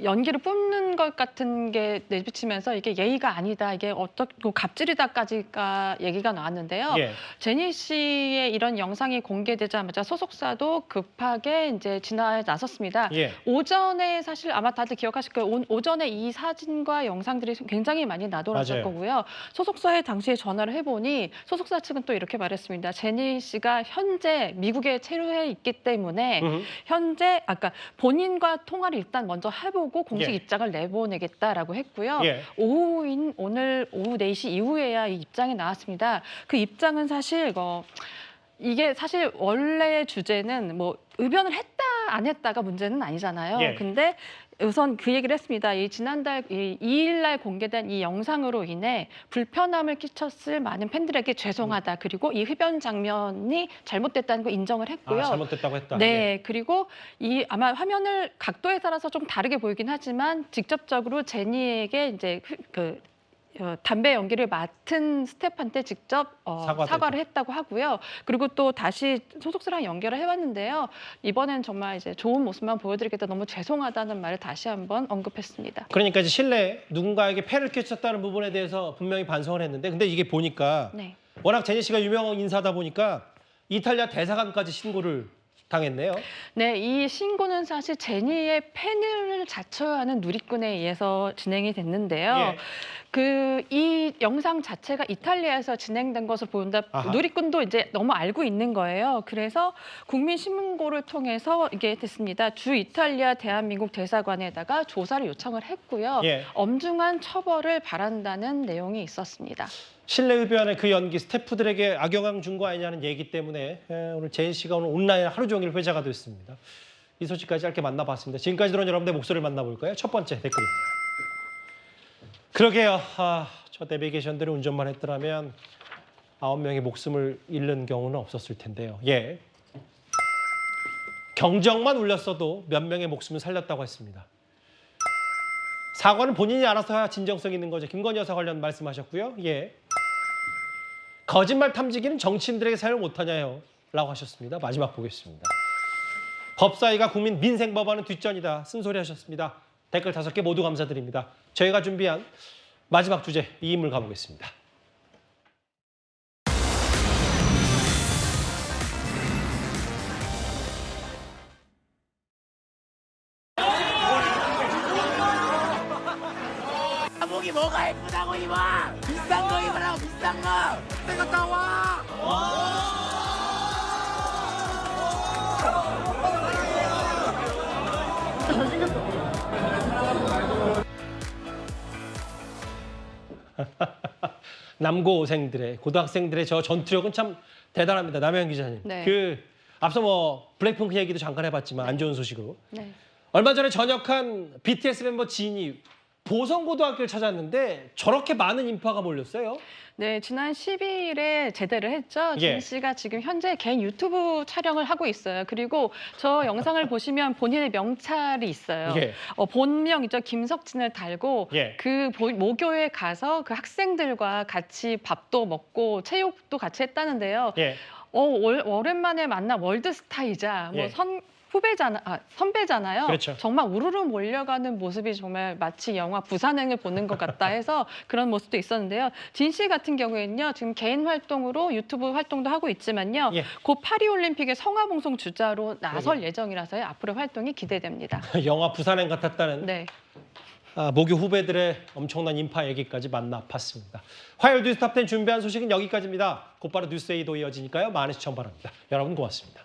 연기를 뿜는 것 같은 게 내비치면서 이게 예의가 아니다, 이게 어떻게 갑질이다까지가 얘기가 나왔는데요. 예. 제니 씨의 이런 영상이 공개되자마자 소속사도 급하게 이제 진화에 나섰습니다. 예. 오전에 사실 아마 다들 기억하실 거예요. 오전에 이 사진과 영상들이 굉장히 많이 나돌았을 거고요. 소속사에 당시에 전화를 해보니 소속사 측은 또 이렇게 말했습니다. 제니 씨가 현재 미국에 체류해 있기 때문에 현재 아까 본인과 통화를 일단 먼저 해보고 공식 입장을 내보내겠다라고 했고요. 오후인 오늘 오후 4시 이후에야 이 입장이 나왔습니다. 그 입장은 사실 이게 사실 원래의 주제는 의변을 했다 안 했다가 문제는 아니잖아요. 근데 우선 그 얘기를 했습니다. 지난달 2일 날 공개된 이 영상으로 인해 불편함을 끼쳤을 많은 팬들에게 죄송하다. 그리고 이 흡연 장면이 잘못됐다는 거 인정을 했고요. 잘못됐다고 했다. 네, 그리고 아마 화면을 각도에 따라서 좀 다르게 보이긴 하지만 직접적으로 제니에게 이제 담배 연기를 맡은 스태프한테 직접 사과를 했다고 하고요. 그리고 또 다시 소속사랑 연결을 해봤는데요. 이번엔 정말 이제 좋은 모습만 보여드리겠다, 너무 죄송하다는 말을 다시 한번 언급했습니다. 그러니까 이제 실내에 누군가에게 폐를 끼쳤다는 부분에 대해서 분명히 반성을 했는데, 근데 이게 보니까 워낙 제니 씨가 유명한 인사다 보니까 이탈리아 대사관까지 신고를 당했네요. 네, 이 신고는 사실 제니의 팬을 자처하는 누리꾼에 의해서 진행이 됐는데요. 이 영상 자체가 이탈리아에서 진행된 것을 보는데 누리꾼도 이제 너무 알고 있는 거예요. 그래서 국민신문고를 통해서 이게 됐습니다. 주 이탈리아 대한민국 대사관에다가 조사를 요청을 했고요. 예. 엄중한 처벌을 바란다는 내용이 있었습니다. 실내흡연의 그 연기 스태프들에게 악영향 준 거 아니냐는 얘기 때문에 오늘 제인 씨가 오늘 온라인 하루 종일 회자가 됐습니다. 이 소식까지 짧게 만나봤습니다. 지금까지 들어온 여러분들 목소리를 만나볼까요? 첫 번째 댓글입니다. 그러게요. 저 내비게이션들이 운전만 했더라면 9명의 목숨을 잃는 경우는 없었을 텐데요. 예. 경적만 울렸어도 몇 명의 목숨을 살렸다고 했습니다. 사과는 본인이 알아서 해야 진정성 있는 거죠. 김건희 여사 관련 말씀하셨고요. 예. 거짓말 탐지기는 정치인들에게 사용을 못하냐요? 라고 하셨습니다. 마지막 보겠습니다. 법사위가 국민 민생법안은 뒷전이다. 쓴소리 하셨습니다. 댓글 5개 모두 감사드립니다. 저희가 준비한 마지막 주제 이 인물 가보겠습니다. 목이 뭐가 예쁘다고 입어! 비싼 거 입으라고 비싼 거! 내가 나와! 남고생들의 고등학생들의 저 전투력은 참 대단합니다. 남현 기자님. 네. 앞서 블랙핑크 얘기도 잠깐 해봤지만 안 좋은 소식으로 네. 얼마 전에 전역한 BTS 멤버 진이 보성고등학교를 찾았는데 저렇게 많은 인파가 몰렸어요. 네, 지난 12일에 제대를 했죠. 예. 진 씨가 지금 현재 개인 유튜브 촬영을 하고 있어요. 그리고 저 영상을 보시면 본인의 명찰이 있어요. 예. 본명이죠. 김석진을 달고 예. 그 모교에 가서 그 학생들과 같이 밥도 먹고 체육도 같이 했다는데요. 예. 오랜만에 만난 월드스타이자 예. 선배잖아요. 그렇죠. 정말 우르르 몰려가는 모습이 정말 마치 영화 부산행을 보는 것 같다 해서 그런 모습도 있었는데요. 진 씨 같은 경우에는요. 지금 개인 활동으로 유튜브 활동도 하고 있지만요. 예. 곧 파리올림픽의 성화봉송 주자로 나설 예. 예정이라서요. 앞으로의 활동이 기대됩니다. 영화 부산행 같았다는 네. 모교 후배들의 엄청난 인파 얘기까지 만나봤습니다. 화요일 뉴스 탑10 준비한 소식은 여기까지입니다. 곧바로 뉴스에이도 이어지니까요. 많은 시청 바랍니다. 여러분 고맙습니다.